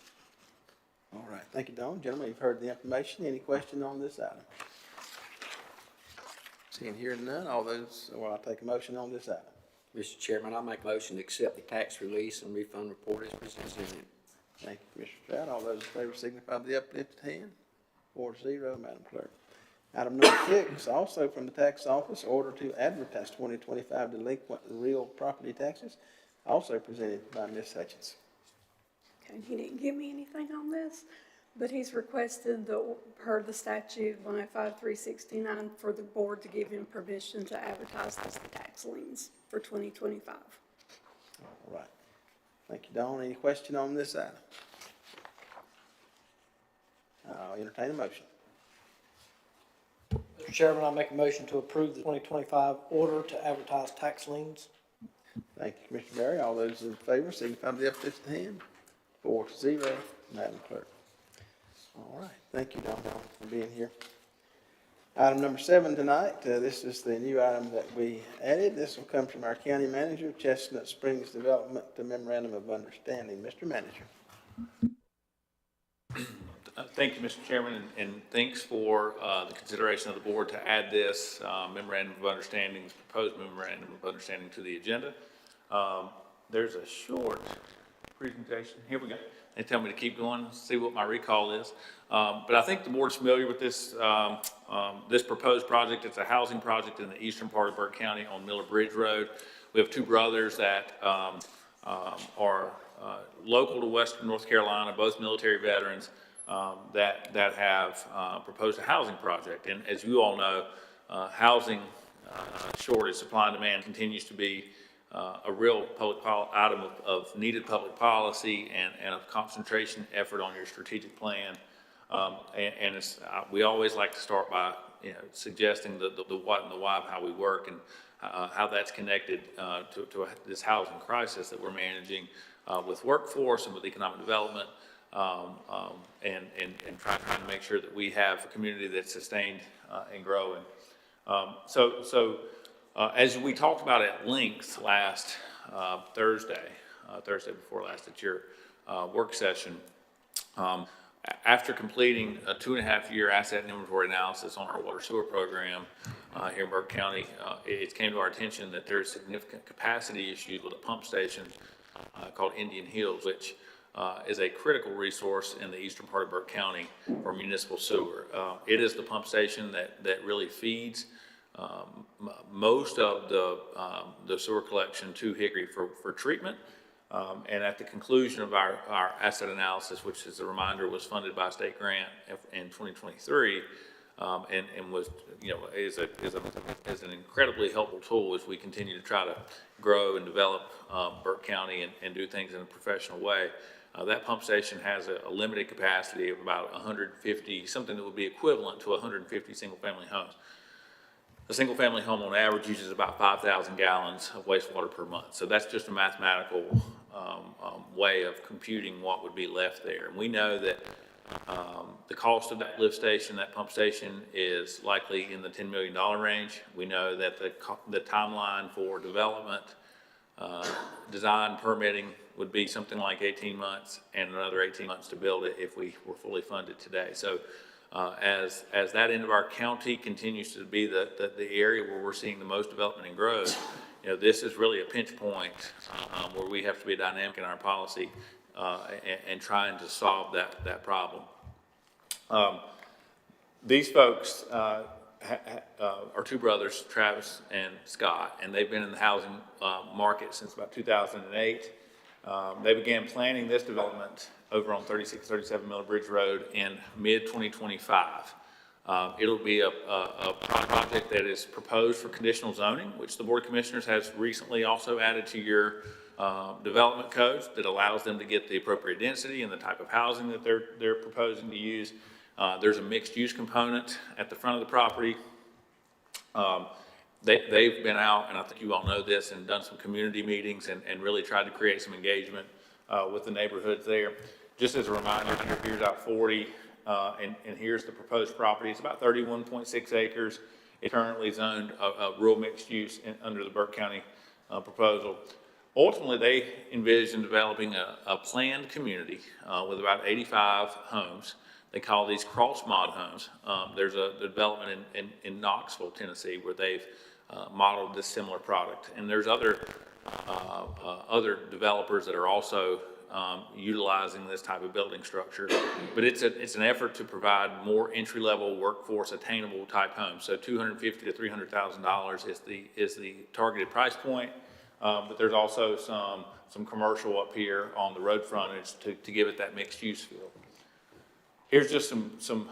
[SPEAKER 1] All right. Thank you, Dawn. Gentlemen, you've heard the information. Any question on this item? Seeing here none, all those, well, I'll take a motion on this item.
[SPEAKER 14] Mr. Chairman, I'll make a motion to accept the tax release and refund report as presented.
[SPEAKER 1] Thank you, Commissioner Stroud. All those in favor signify by the uplifted hand. 4-0, Madam Clerk. Item number 6, also from the tax office, order to advertise 2025 delinquent real property taxes, also presented by Ms. Hutchins.
[SPEAKER 15] Okay, he didn't give me anything on this, but he's requested, per the statute 105-369, for the board to give him permission to advertise the tax liens for 2025.
[SPEAKER 1] All right. Thank you, Dawn. Any question on this item? I'll entertain a motion.
[SPEAKER 4] Mr. Chairman, I make a motion to approve the 2025 order to advertise tax liens.
[SPEAKER 1] Thank you, Commissioner Barry. All those in favor signify by the uplifted hand. 4-0, Madam Clerk. All right. Thank you, Dawn, for being here. Item number 7 tonight, this is the new item that we added. This will come from our county manager, Chestnut Springs Development, the Memorandum of Understanding. Mr. Manager.
[SPEAKER 13] Thank you, Mr. Chairman, and thanks for the consideration of the board to add this memorandum of understanding, this proposed memorandum of understanding to the agenda. There's a short presentation. Here we go. They tell me to keep going, see what my recall is. But I think the board's familiar with this, this proposed project. It's a housing project in the eastern part of Burke County on Miller Bridge Road. We have two brothers that are local to Western North Carolina, both military veterans, that have proposed a housing project. And as you all know, housing shortage, supply and demand continues to be a real public item of needed public policy and of concentration effort on your strategic plan. And it's, we always like to start by suggesting the what and the why of how we work and how that's connected to this housing crisis that we're managing with workforce and with economic development. And trying to make sure that we have a community that's sustained and growing. As we talked about at length last Thursday before last at your work session, After completing a 2.5-year asset and inventory analysis on our water sewer program here in Burke County, it came to our attention that there's significant capacity issues with a pump station called Indian Hills, which is a critical resource in the eastern part of Burke County for municipal sewer. It is the pump station that really feeds most of the sewer collection to Hickory for treatment. And at the conclusion of our asset analysis, which, as a reminder, was funded by a state grant in 2023, and was, is an incredibly helpful tool as we continue to try to grow and develop Burke County and do things in a professional way. That pump station has a limited capacity of about 150, something that would be equivalent to 150 single-family homes. A single-family home on average uses about 5,000 gallons of wastewater per month. So that's just a mathematical way of computing what would be left there. And we know that the cost of that lift station, that pump station, is likely in the $10 million range. We know that the timeline for development, design, permitting would be something like 18 months and another 18 months to build it if we were fully funded today. So as that end of our county continues to be the area where we're seeing the most development and growth, this is really a pinch point where we have to be dynamic in our policy and trying to solve that problem. These folks are two brothers, Travis and Scott, and they've been in the housing market since about 2008. They began planning this development over on 3637 Miller Bridge Road in mid-2025. It'll be a project that is proposed for conditional zoning, which the Board of Commissioners has recently also added to your development codes that allows them to get the appropriate density and the type of housing that they're proposing to use. There's a mixed-use component at the front of the property. They've been out, and I think you all know this, and done some community meetings and really tried to create some engagement with the neighborhoods there. Just as a reminder, here's out 40, and here's the proposed property. It's about 31.6 acres. It's currently zoned a rural mixed use under the Burke County proposal. Ultimately, they envision developing a planned community with about 85 homes. They call these cross-mod homes. There's a development in Knoxville, Tennessee, where they've modeled this similar product. And there's other developers that are also utilizing this type of building structure. But it's an effort to provide more entry-level workforce attainable type homes. So $250,000 to $300,000 is the targeted price point. But there's also some commercial up here on the road frontage to give it that mixed use feel. Here's just some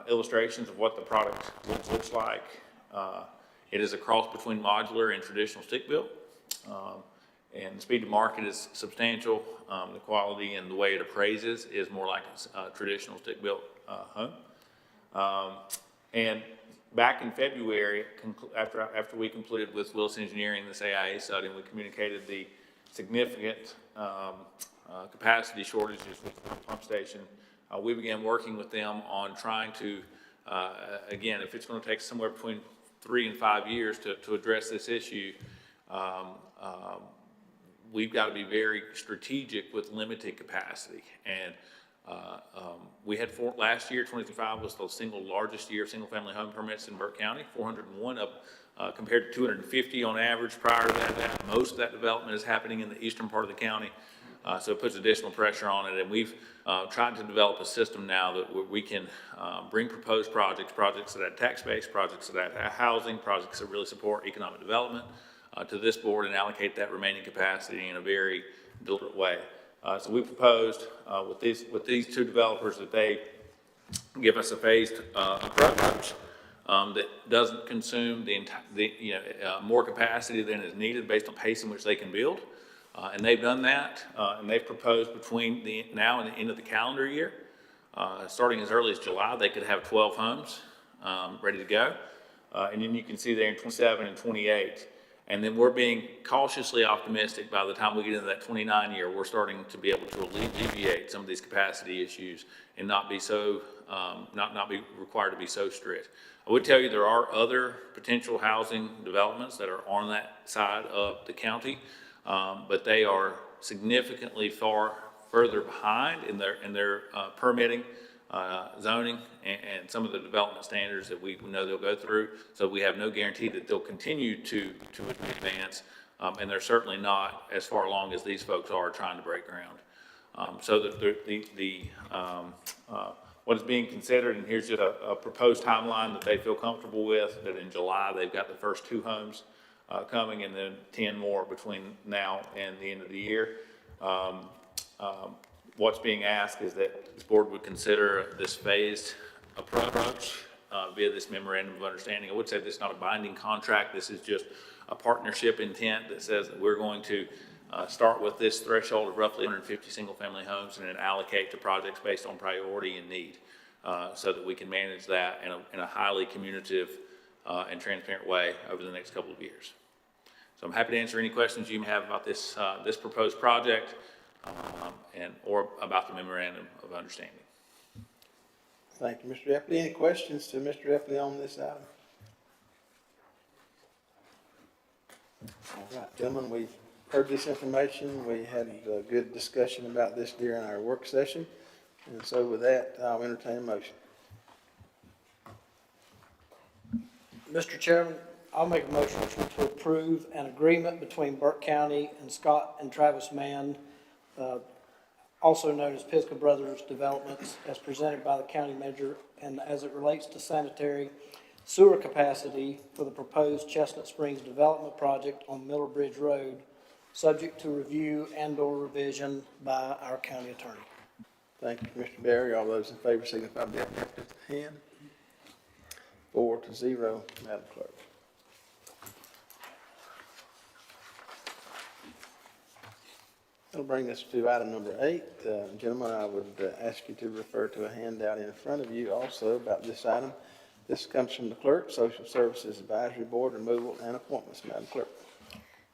[SPEAKER 13] illustrations of what the product looks like. It is a cross between modular and traditional stick-built. And the speed to market is substantial. The quality and the way it appraises is more like a traditional stick-built home. And back in February, after we completed with Willis Engineering this AIA study, and we communicated the significant capacity shortages with the pump station, we began working with them on trying to, again, if it's going to take somewhere between 3 and 5 years to address this issue, we've got to be very strategic with limited capacity. And we had last year, 2025 was the single largest year of single-family home permits in Burke County, 401 up compared to 250 on average prior to that. Most of that development is happening in the eastern part of the county. So it puts additional pressure on it, and we've tried to develop a system now that we can bring proposed projects that add tax base, projects that add housing, projects that really support economic development to this board and allocate that remaining capacity in a very deliberate way. So we proposed with these two developers that they give us a phased approach that doesn't consume more capacity than is needed based on pace in which they can build. And they've done that, and they've proposed between now and the end of the calendar year, starting as early as July, they could have 12 homes ready to go. And then you can see there in 27 and 28. And then we're being cautiously optimistic by the time we get into that 29 year, we're starting to be able to alleviate some of these capacity issues and not be so, not be required to be so strict. I would tell you there are other potential housing developments that are on that side of the county. But they are significantly further behind in their permitting zoning and some of the development standards that we know they'll go through. So we have no guarantee that they'll continue to advance, and they're certainly not as far along as these folks are trying to break ground. So what is being considered, and here's just a proposed timeline that they feel comfortable with, that in July they've got the first 2 homes coming, and then 10 more between now and the end of the year. What's being asked is that this board would consider this phased approach via this memorandum of understanding. I would say this is not a binding contract. This is just a partnership intent that says that we're going to start with this threshold of roughly 150 single-family homes and then allocate to projects based on priority and need, so that we can manage that in a highly communicative and transparent way over the next couple of years. So I'm happy to answer any questions you may have about this this proposed project or about the memorandum of understanding.
[SPEAKER 1] Thank you, Mr. Epley. Any questions to Mr. Epley on this item? All right, gentlemen, we've heard this information. We had a good discussion about this during our work session. And so with that, I'll entertain a motion.
[SPEAKER 4] Mr. Chairman, I'll make a motion to approve an agreement between Burke County and Scott and Travis Mann, also known as Pisgah Brothers Developments, as presented by the county manager, and as it relates to sanitary sewer capacity for the proposed Chestnut Springs development project on Miller Bridge Road, subject to review and/or revision by our county attorney.
[SPEAKER 1] Thank you, Mr. Berry. All those in favor signify by the uplift of the hand. 4-0, Madam Clerk. That'll bring us to item number 8. Gentlemen, I would ask you to refer to a handout in front of you also about this item. This comes from the clerk, Social Services Advisory Board, removal and appointments. Madam Clerk.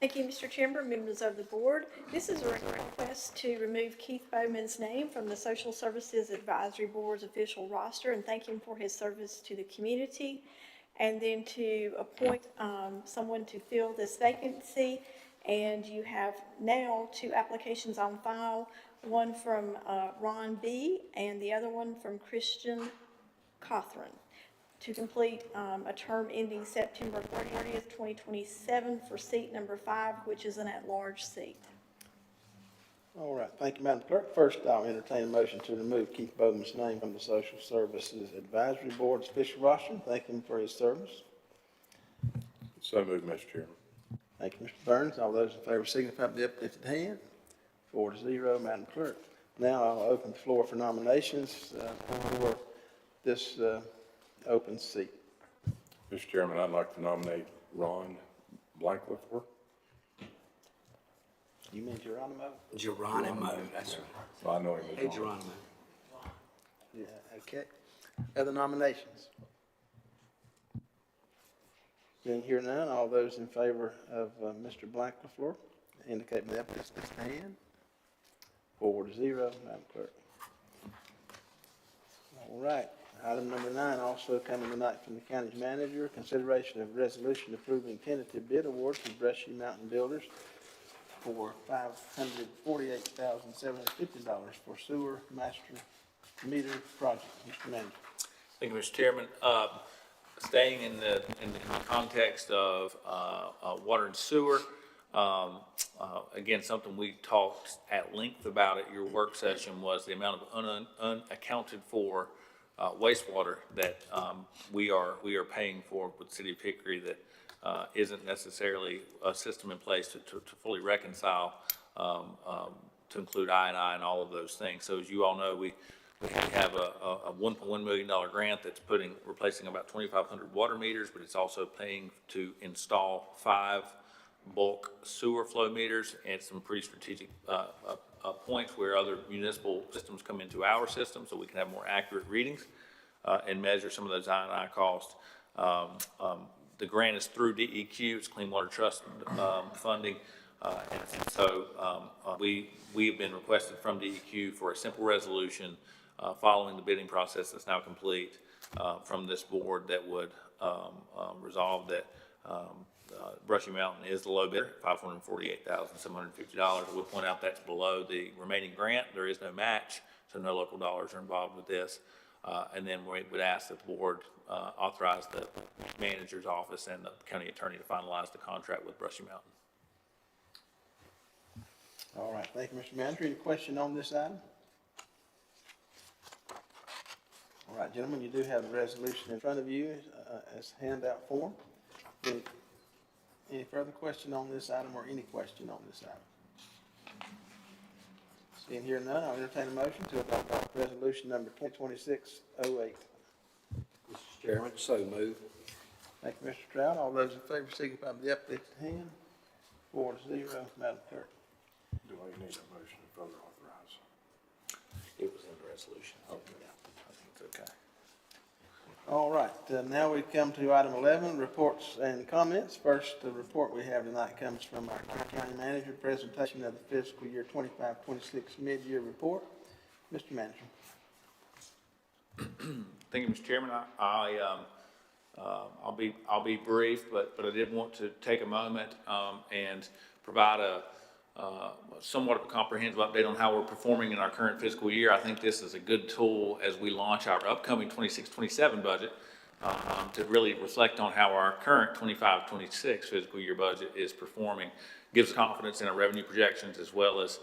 [SPEAKER 8] Thank you, Mr. Chamber, members of the board. This is a request to remove Keith Bowman's name from the Social Services Advisory Board's official roster and thank him for his service to the community, and then to appoint someone to fill this vacancy. And you have now 2 applications on file, one from Ron B. and the other one from Christian Cothran, to complete a term ending September 30th, 2027 for seat number 5, which is an at-large seat.
[SPEAKER 1] All right, thank you, Madam Clerk. First, I'll entertain a motion to remove Keith Bowman's name from the Social Services Advisory Board's official roster. Thank him for his service.
[SPEAKER 5] So moved, Mr. Chairman.
[SPEAKER 1] Thank you, Mr. Burns. All those in favor signify by the uplifted hand. 4-0, Madam Clerk. Now I'll open the floor for nominations for this open seat.
[SPEAKER 5] Mr. Chairman, I'd like to nominate Ron Blankliffer.
[SPEAKER 1] You mean Geronimo?
[SPEAKER 14] Geronimo, that's right.
[SPEAKER 5] Well, I know him as
[SPEAKER 14] Hey,
[SPEAKER 5] Ron.
[SPEAKER 14] Geronimo.
[SPEAKER 1] Yeah, okay. Other nominations? Being here none, all those in favor of Mr. Blankliffer indicate by the uplifted hand. 4-0, Madam Clerk. All right. Item number 9, also coming tonight from the county's manager, consideration of resolution approving tentative bid award to Brushy Mountain Builders for $548,750 for sewer master meter project. Mr. Manager.
[SPEAKER 13] Thank you, Mr. Chairman. Staying in the context of water and sewer, again, something we talked at length about at your work session was the amount of unaccounted for wastewater that we are paying for with the City of Hickory that isn't necessarily a system in place to fully reconcile, to include I&I and all of those things. So as you all know, we have a $1.1 million grant that's replacing about 2,500 water meters, but it's also paying to install 5 bulk sewer flow meters at some pretty strategic points where other municipal systems come into our system, so we can have more accurate readings and measure some of those I&I costs. The grant is through DEQ, it's Clean Water Trust funding, and so we have been requested from DEQ for a simple resolution following the bidding process that's now complete from this board that would resolve that Brushy Mountain is the low bidder, $548,750. I will point out that's below the remaining grant. There is no match, so no local dollars are involved with this. And then we would ask that the board authorize the manager's office and the county attorney to finalize the contract with Brushy Mountain.
[SPEAKER 1] All right, thank you, Mr. Manager. Any question on this item? All right, gentlemen, you do have the resolution in front of you as handout form. Any further question on this item or any question on this item? Seeing here none, I'll entertain a motion to adopt resolution number 2026-08.
[SPEAKER 14] Mr. Chairman, so move.
[SPEAKER 1] Thank you, Mr. Stroud. All those in favor signify by the uplifted hand. 4-0, Madam Clerk.
[SPEAKER 5] Do I need a motion to further authorize?
[SPEAKER 13] It was in the resolution. Okay. Yeah, I think it's okay.
[SPEAKER 1] All right, now we come to item 11, reports and comments. First, the report we have tonight comes from our county manager, presentation of the fiscal year 25-26 mid-year report. Mr. Manager.
[SPEAKER 13] Thank you, Mr. Chairman. I'll be brief, but I did want to take a moment and provide a somewhat of a comprehensive update on how we're performing in our current fiscal year. I think this is a good tool as we launch our upcoming 26-27 budget to really reflect on how our current 25-26 fiscal year budget is performing. Gives confidence in our revenue projections as well as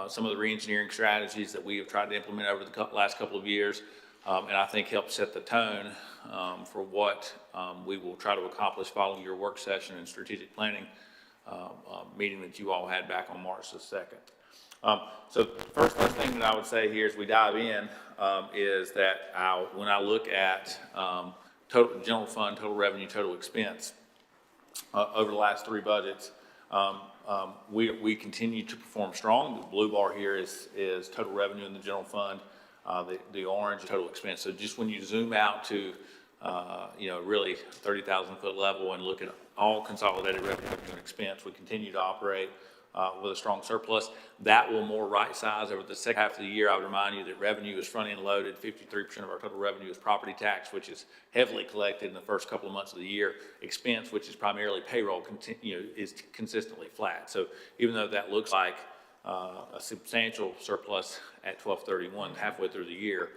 [SPEAKER 13] some of the reengineering strategies that we have tried to implement over the last couple of years, and I think helps set the tone for what we will try to accomplish following your work session and strategic planning meeting that you all had back on March the 2nd. So first thing that I would say here as we dive in is that when I look at total general fund, total revenue, total expense over the last three budgets, we continue to perform strong. The blue bar here is total revenue in the general fund. The orange total expense. So just when you zoom out to really 30,000 foot level and look at all consolidated revenue and expense, we continue to operate with a strong surplus. That will more right size over the second half of the year. I would remind you that revenue is front end loaded. 53% of our total revenue is property tax, which is heavily collected in the first couple of months of the year. Expense, which is primarily payroll, is consistently flat. So even though that looks like a substantial surplus at 12/31 halfway through the year,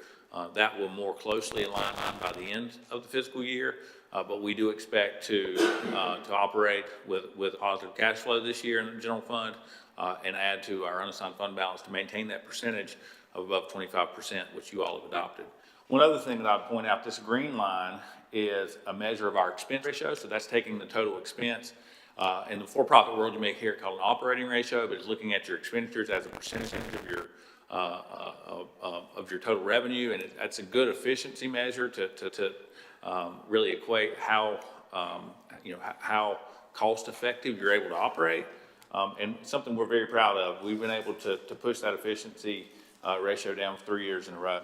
[SPEAKER 13] that will more closely align by the end of the fiscal year. But we do expect to operate with positive cash flow this year in the general fund and add to our unassigned fund balance to maintain that percentage of above 25%, which you all have adopted. One other thing that I'd point out, this green line is a measure of our expense ratio. So that's taking the total expense. In the for-profit world, you may hear it called an operating ratio, but it's looking at your expenditures as a percentage of your total revenue, and that's a good efficiency measure to really equate how how cost effective you're able to operate, and something we're very proud of. We've been able to push that efficiency ratio down for 3 years in a row.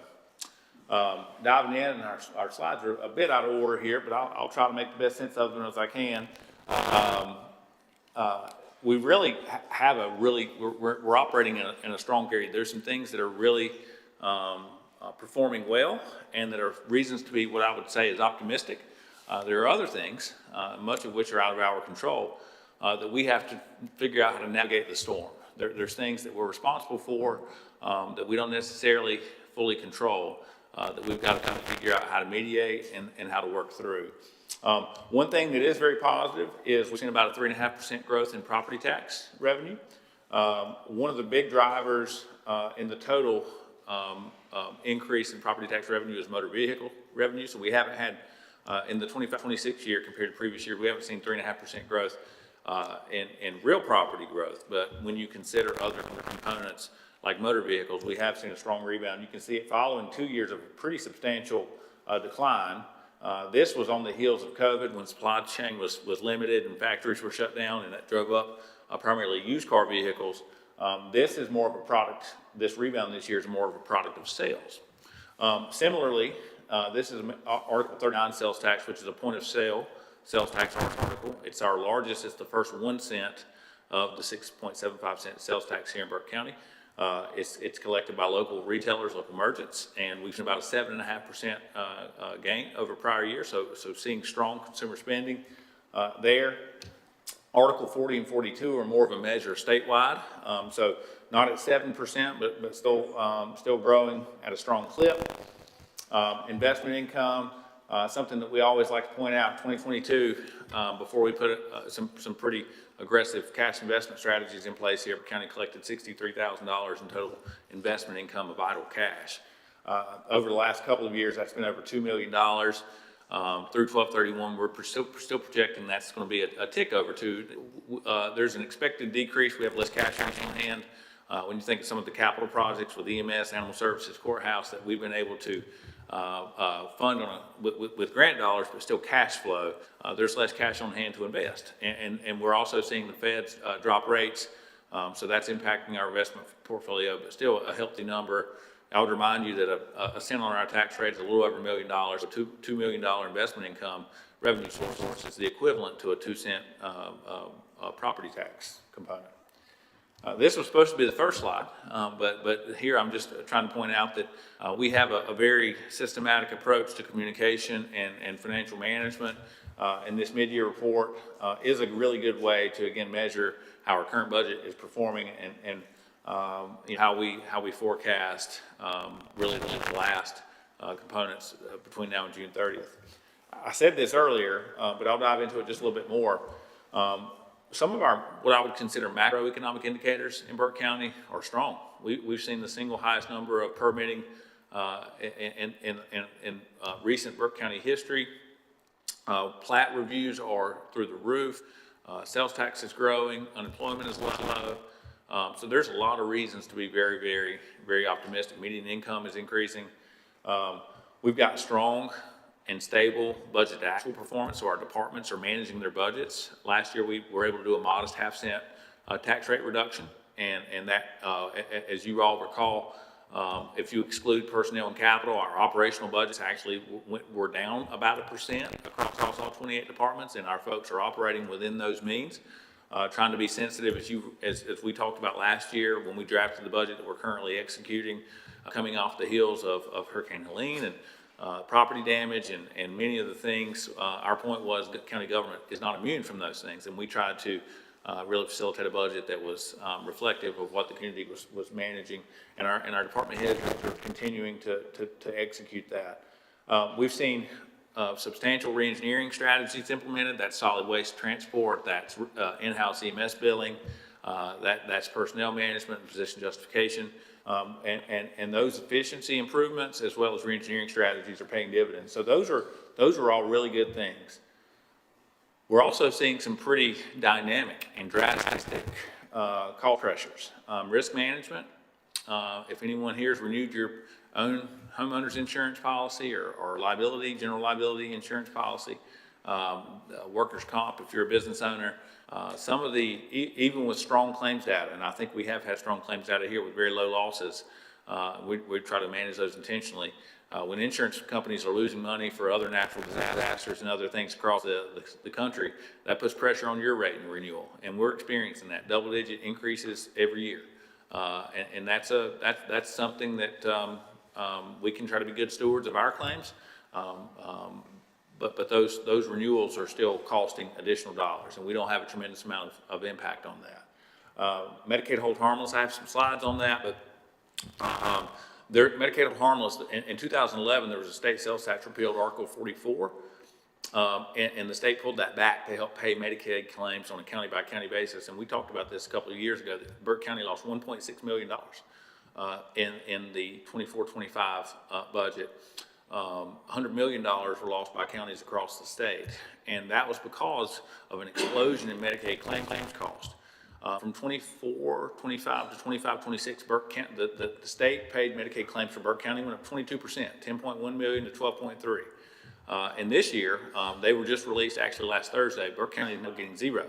[SPEAKER 13] Diving in, and our slides are a bit out of order here, but I'll try to make the best sense of them as I can. We really have we're operating in a strong period. There's some things that are really performing well and that are reasons to be what I would say is optimistic. There are other things, much of which are out of our control, that we have to figure out how to navigate the storm. There's things that we're responsible for that we don't necessarily fully control, that we've got to kind of figure out how to mediate and how to work through. One thing that is very positive is we've seen about a 3.5% growth in property tax revenue. One of the big drivers in the total increase in property tax revenue is motor vehicle revenue. So we haven't had, in the 25-26 year compared to previous year, we haven't seen 3.5% growth in real property growth. But when you consider other components like motor vehicles, we have seen a strong rebound. You can see it following 2 years of a pretty substantial decline. This was on the heels of COVID when supply chain was limited and factories were shut down, and that drove up primarily used car vehicles. This is more of a product, this rebound this year is more of a product of sales. Similarly, this is Article 39 sales tax, which is a point of sale sales tax article. It's our largest, it's the first 1 cent of the 6.75 cent sales tax here in Burke County. It's collected by local retailers, local merchants, and we've seen about a 7.5% gain over prior year. So seeing strong consumer spending there. Article 40 and 42 are more of a measure statewide. So not at 7%, but still growing at a strong clip. Investment income, something that we always like to point out, 2022, before we put some pretty aggressive cash investment strategies in place here, County collected $63,000 in total investment income of idle cash. Over the last couple of years, that's been over $2 million. Through 12/31, we're still projecting that's going to be a tick over two. There's an expected decrease. We have less cash on hand. When you think of some of the capital projects with EMS, Animal Services, Courthouse that we've been able to fund with grant dollars, but still cash flow, there's less cash on hand to invest. And we're also seeing the feds drop rates, so that's impacting our investment portfolio, but still a healthy number. I would remind you that a cent on our tax rate is a little over $1 million. A $2 million investment income revenue source is the equivalent to a 2-cent property tax component. This was supposed to be the first slide, but here I'm just trying to point out that we have a very systematic approach to communication and financial management. And this mid-year report is a really good way to, again, measure how our current budget is performing and you know, how we forecast really the last components between now and June 30th. I said this earlier, but I'll dive into it just a little bit more. Some of our, what I would consider macroeconomic indicators in Burke County are strong. We've seen the single highest number of permitting in recent Burke County history. Plat reviews are through the roof. Sales tax is growing. Unemployment is low. So there's a lot of reasons to be very, very, very optimistic. Median income is increasing. We've got strong and stable budget actual performance, so our departments are managing their budgets. Last year, we were able to do a modest half-cent tax rate reduction, and that, as you all recall, if you exclude personnel and capital, our operational budgets actually were down about 1% across all 28 departments, and our folks are operating within those means. Trying to be sensitive, as we talked about last year when we drafted the budget that we're currently executing, coming off the heels of Hurricane Helene and property damage and many of the things. Our point was that county government is not immune from those things, and we tried to really facilitate a budget that was reflective of what the community was managing, and our department heads are continuing to execute that. We've seen substantial reengineering strategies implemented. That's solid waste transport, that's in-house EMS billing, that's personnel management and position justification. And those efficiency improvements as well as reengineering strategies are paying dividends. So those are all really good things. We're also seeing some pretty dynamic and drastic call pressures. Risk management, if anyone here has renewed your own homeowner's insurance policy or liability, general liability insurance policy, workers' comp if you're a business owner, some of the, even with strong claims data, and I think we have had strong claims data here with very low losses, we try to manage those intentionally. When insurance companies are losing money for other natural disasters and other things across the country, that puts pressure on your rate and renewal, and we're experiencing that double-digit increases every year, and that's something that we can try to be good stewards of our claims. But those renewals are still costing additional dollars, and we don't have a tremendous amount of impact on that. Medicaid hold harmless, I have some slides on that, but Medicaid hold harmless, in 2011, there was a state sales tax repealed, Article 44, and the state pulled that back to help pay Medicaid claims on a county-by-county basis, and we talked about this a couple of years ago, that Burke County lost $1.6 million in the 24-25 budget. $100 million were lost by counties across the state, and that was because of an explosion in Medicaid claims cost. From 24-25 to 25-26, Burke County, the state paid Medicaid claims for Burke County went up 22%, $10.1 million to $12.3. And this year, they were just released actually last Thursday. Burke County is now getting zero.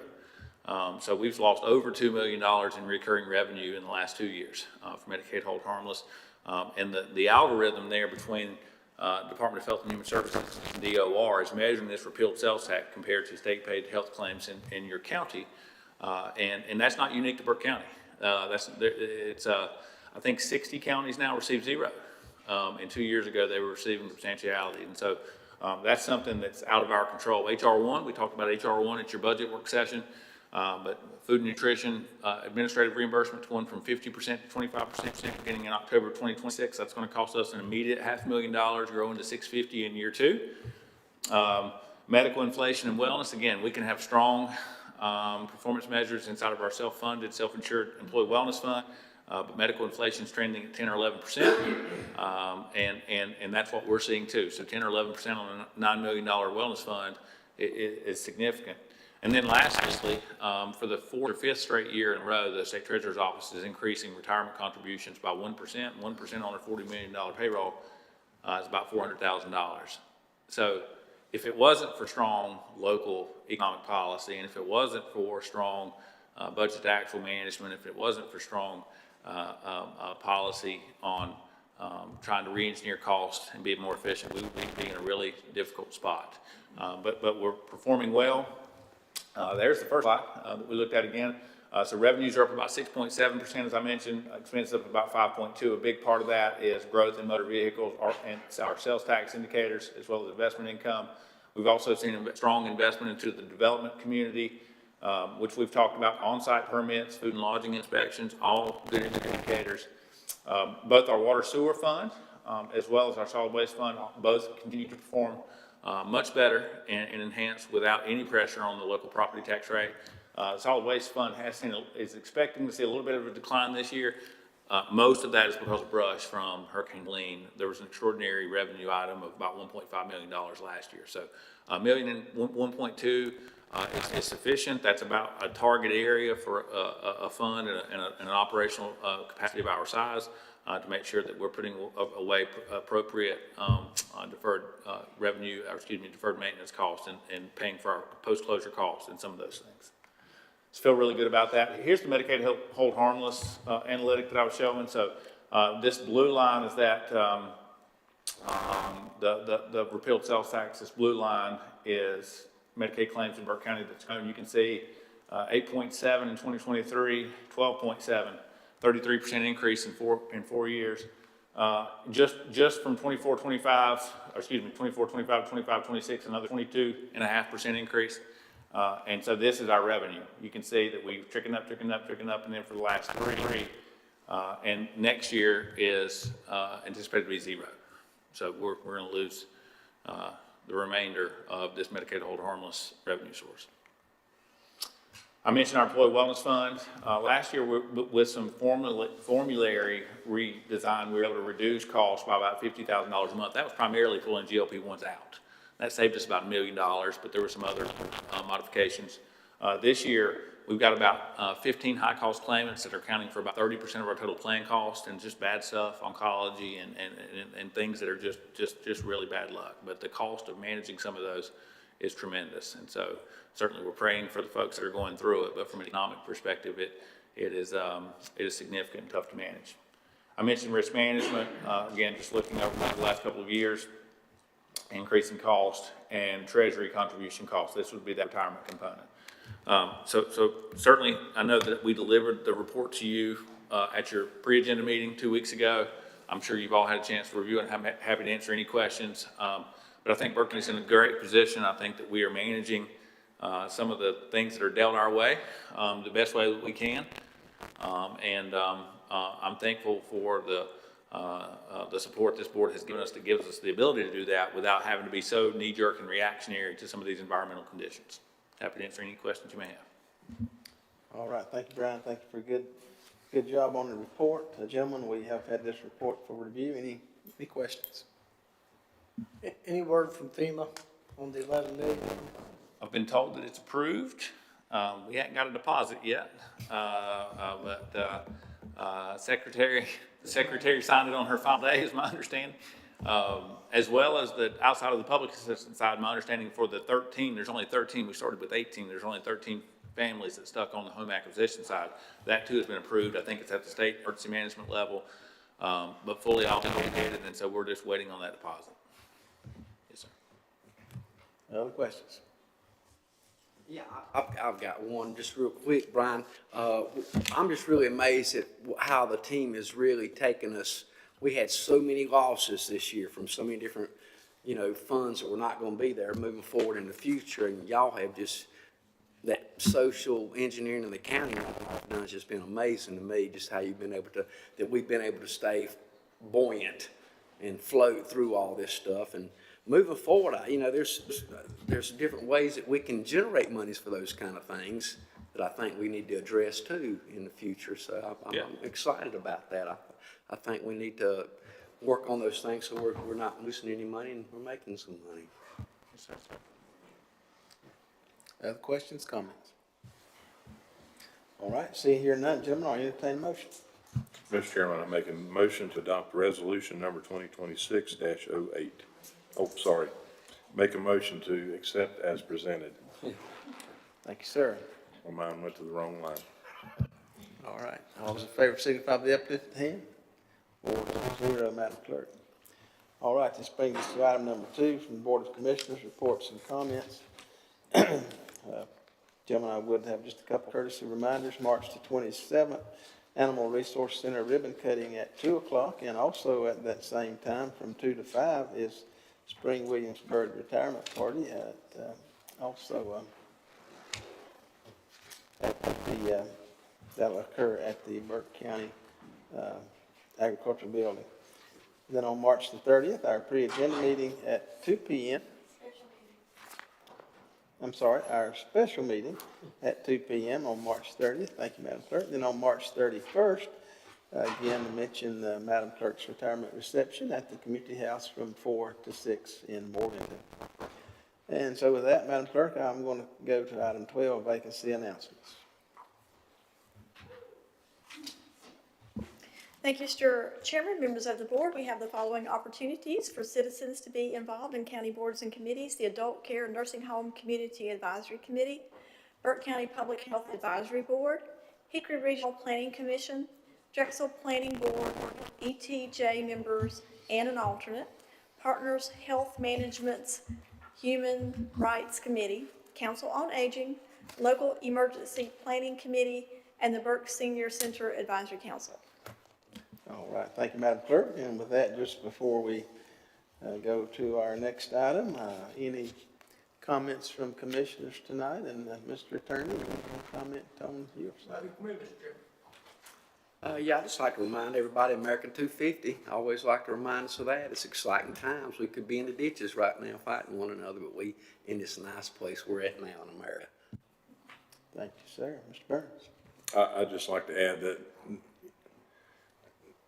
[SPEAKER 13] So we've lost over $2 million in recurring revenue in the last 2 years for Medicaid hold harmless. And the algorithm there between Department of Health and Human Services, DOR, is measuring this repealed sales tax compared to state-paid health claims in your county, and that's not unique to Burke County. I think 60 counties now receive zero, and 2 years ago they were receiving substantiality, and so that's something that's out of our control. HR1, we talked about HR1 at your budget work session. But food and nutrition, administrative reimbursement going from 50% to 25% beginning in October 2026. That's going to cost us an immediate $500,000, growing to $650,000 in year 2. Medical inflation and wellness, again, we can have strong performance measures inside of our self-funded, self-insured employee wellness fund, but medical inflation is trending at 10 or 11%, and that's what we're seeing too. So 10 or 11% on a $9 million wellness fund is significant. And then lastly, for the 4th or 5th straight year in a row, the State Treasurer's Office is increasing retirement contributions by 1%. 1% on a $40 million payroll is about $400,000. So if it wasn't for strong local economic policy, and if it wasn't for strong budget to actual management, if it wasn't for strong policy on trying to re-engineer costs and be more efficient, we would be in a really difficult spot. But we're performing well. There's the first slide that we looked at again. So revenues are up about 6.7%, as I mentioned. Expenses up about 5.2%. A big part of that is growth in motor vehicles and our sales tax indicators, as well as investment income. We've also seen a strong investment into the development community, which we've talked about, on-site permits, food and lodging inspections, all good indicators. Both our water sewer fund, as well as our solid waste fund, both continue to perform much better and enhance without any pressure on the local property tax rate. Solid waste fund is expecting to see a little bit of a decline this year. Most of that is because of brush from Hurricane Helene. There was an extraordinary revenue item of about $1.5 million last year. So $1 million and 1.2 is sufficient. That's about a target area for a fund and an operational capacity of our size to make sure that we're putting away appropriate deferred revenue, or deferred maintenance costs and paying for our post-closure costs and some of those things. So feel really good about that. Here's the Medicaid hold harmless analytic that I was showing. So this blue line is that the repealed sales tax. This blue line is Medicaid claims in Burke County that's shown. You can see 8.7 in 2023, 12.7, 33% increase in four years. Just from 24-25 to 25-26, another 22.5% increase. And so this is our revenue. You can see that we've tricking up, and then for the last three, and next year is anticipated to be zero. So we're going to lose the remainder of this Medicaid hold harmless revenue source. I mentioned our employee wellness fund. Last year, with some formulary redesign, we were able to reduce costs by about $50,000 a month. That was primarily pulling GLP-1s out. That saved us about $1 million, but there were some other modifications. This year, we've got about 15 high-cost claimants that are accounting for about 30% of our total plan cost, and just bad stuff, oncology and things that are just really bad luck. But the cost of managing some of those is tremendous, and so certainly we're praying for the folks that are going through it. But from an economic perspective, it is significant and tough to manage. I mentioned risk management. Again, just looking over the last couple of years. Increasing cost and treasury contribution costs. This would be that retirement component. So certainly, I know that we delivered the report to you at your pre-agenda meeting 2 weeks ago. I'm sure you've all had a chance to review it, and I'm happy to answer any questions. But I think Burke County's in a great position. I think that we are managing some of the things that are dealt our way the best way that we can. I'm thankful for the support this board has given us that gives us the ability to do that without having to be so knee-jerk and reactionary to some of these environmental conditions. Happy to answer any questions you may have.
[SPEAKER 1] All right, thank you, Brian. Thank you for a good job on the report. Gentlemen, we have had this report for review. Any questions?
[SPEAKER 4] Any word from FEMA on the $11 million?
[SPEAKER 13] I've been told that it's approved. We haven't got a deposit yet, but the secretary signed it on her final day, is my understanding. As well as the outside of the public assistance side, my understanding for the 13, there's only 13, we started with 18, there's only 13 families that stuck on the home acquisition side. That too has been approved. I think it's at the state emergency management level, but fully authenticated, and so we're just waiting on that deposit. Yes, sir.
[SPEAKER 1] Other questions?
[SPEAKER 14] Yeah, I've got one just real quick, Brian. I'm just really amazed at how the team has really taken us. We had so many losses this year from so many different, funds that were not going to be there moving forward in the future, and y'all have just that social engineering in the county I've done has just been amazing to me, just how you've been able to, that we've been able to stay buoyant and float through all this stuff. And moving forward, there's different ways that we can generate monies for those kind of things that I think we need to address too in the future. So I'm excited about that. I think we need to work on those things so we're not losing any money and we're making some money.
[SPEAKER 1] Other questions, comments? All right, seeing here none, gentlemen, I entertain a motion.
[SPEAKER 5] Mr. Chairman, I make a motion to adopt resolution number 2026-08. Oh, sorry. Make a motion to accept as presented.
[SPEAKER 1] Thank you, sir.
[SPEAKER 5] Well, mine went to the wrong line.
[SPEAKER 1] All right, all those in favor signify by the uplifted hand. 4-0, Madam Clerk. All right, this brings us to item number 2 from the Board of Commissioners, reports and comments. Gentlemen, I would have just a couple courtesy reminders. March the 27th, Animal Resource Center ribbon cutting at 2 o'clock, and also at that same time from 2 to 5 is Spring Williamsburg Retirement Party at that'll occur at the Burke County Agricultural Building. Then on March the 30th, our pre-agenda meeting at 2 p.m. Our special meeting at 2 p.m. on March 30th. Thank you, Madam Clerk. Then on March 31st, again, to mention Madam Clerk's retirement reception at the Community House from 4 to 6 in Morganton. And so with that, Madam Clerk, I'm going to go to item 12, vacancy announcements.
[SPEAKER 8] Thank you, Mr. Chairman, members of the board. We have the following opportunities for citizens to be involved in county boards and committees: the Adult Care Nursing Home Community Advisory Committee, Burke County Public Health Advisory Board, Hickory Regional Planning Commission, Drexel Planning Board, ETJ members and an alternate, Partners Health Management's Human Rights Committee, Council on Aging, Local Emergency Planning Committee, and the Burke Senior Center Advisory Council.
[SPEAKER 1] All right, thank you, Madam Clerk. And with that, just before we go to our next item, any comments from commissioners tonight? And Mr. Attorney, any comment on your side?
[SPEAKER 14] I'd just like to remind everybody, American 250, I always like to remind us of that. It's exciting times. We could be in the ditches right now fighting one another, but we in this nice place we're at now in America.
[SPEAKER 1] Thank you, sir. Mr. Burns.
[SPEAKER 5] I'd just like to add that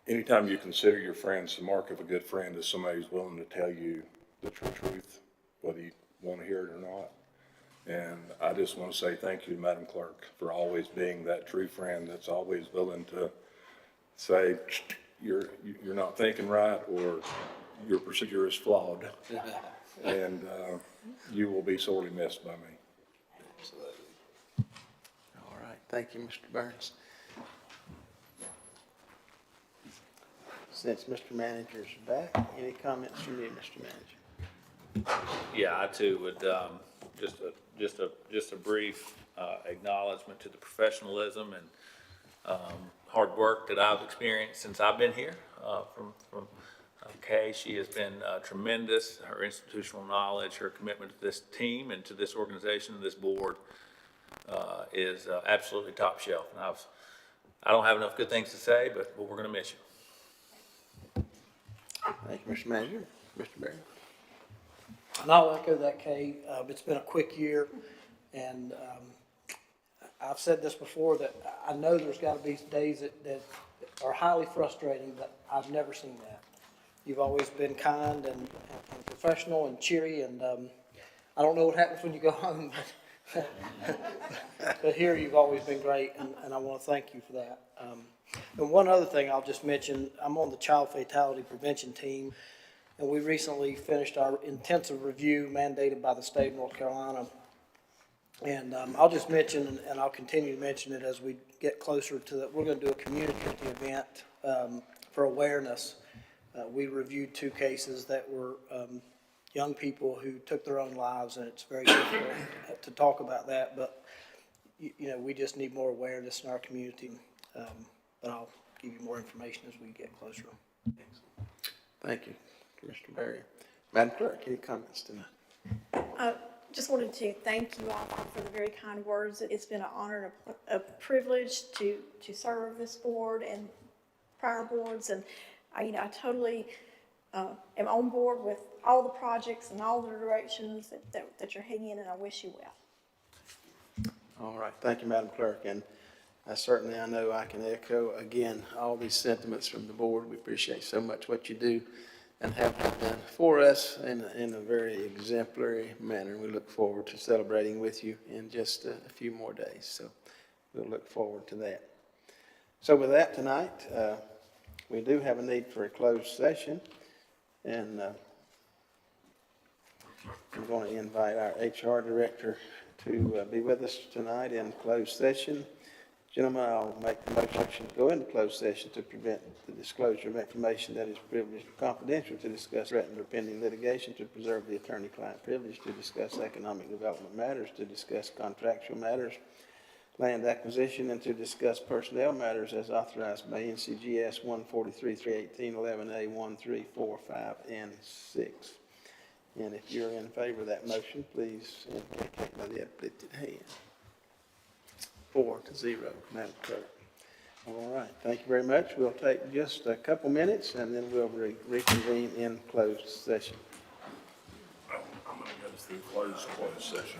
[SPEAKER 5] anytime you consider your friends, the mark of a good friend is somebody who's willing to tell you the true truth, whether you want to hear it or not. And I just want to say thank you to Madam Clerk for always being that true friend that's always willing to say you're not thinking right or your procedure is flawed. And you will be sorely missed by me.
[SPEAKER 1] Absolutely. All right, thank you, Mr. Burns. Since Mr. Manager's back, any comments from you, Mr. Manager?
[SPEAKER 13] Yeah, I too would, just a brief acknowledgement to the professionalism and hard work that I've experienced since I've been here from Kay. She has been tremendous. Her institutional knowledge, her commitment to this team and to this organization, this board is absolutely top shelf. And I don't have enough good things to say, but we're going to miss you.
[SPEAKER 1] Thank you, Mr. Manager. Mr. Barry.
[SPEAKER 4] And I'll echo that, Kay. It's been a quick year, and I've said this before, that I know there's got to be days that are highly frustrating, but I've never seen that. You've always been kind and professional and cheery, and I don't know what happens when you go home, but here you've always been great, and I want to thank you for that. And one other thing I'll just mention, I'm on the Child Fatality Prevention team, and we recently finished our intensive review mandated by the state of North Carolina. And I'll just mention, and I'll continue to mention it as we get closer to that, we're going to do a community event for awareness. We reviewed 2 cases that were young people who took their own lives, and it's very difficult to talk about that, but you know, we just need more awareness in our community. But I'll give you more information as we get closer.
[SPEAKER 1] Thank you, Mr. Barry. Madam Clerk, any comments tonight?
[SPEAKER 8] just wanted to thank you all for the very kind words. It's been an honor and a privilege to serve this board and prior boards, and I totally am on board with all the projects and all the directions that you're heading in, and I wish you well.
[SPEAKER 1] All right, thank you, Madam Clerk, and I know I can echo again all these sentiments from the board. We appreciate so much what you do and have done for us in a very exemplary manner. We look forward to celebrating with you in just a few more days, so we'll look forward to that. So with that tonight, we do have a need for a closed session, and I'm going to invite our HR director to be with us tonight in closed session. Gentlemen, I'll make the motion to go into closed session to prevent the disclosure of information that is privileged or confidential, to discuss threatened or pending litigation, to preserve the attorney-client privilege, to discuss economic development matters, to discuss contractual matters, land acquisition, and to discuss personnel matters as authorized by NCGS 143-318-11A 1, 3, 4, 5, and 6. And if you're in favor of that motion, please indicate by the uplifted hand. 4-0, Madam Clerk. All right, thank you very much. We'll take just a couple minutes, and then we'll reconvene in closed session.
[SPEAKER 5] I'm going to go through closed session.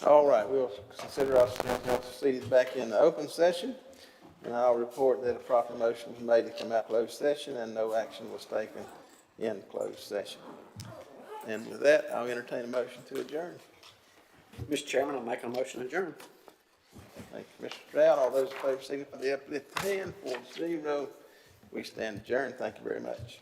[SPEAKER 1] All right, we'll consider ourselves seated back in the open session, and I'll report that a proper motion was made to come out of closed session and no action was taken in closed session. And with that, I'll entertain a motion to adjourn.
[SPEAKER 14] Mr. Chairman, I'll make a motion to adjourn.
[SPEAKER 1] Thank you, Mr. Stroud. All those in favor signify by the uplifted hand, 4-0. We stand adjourned. Thank you very much.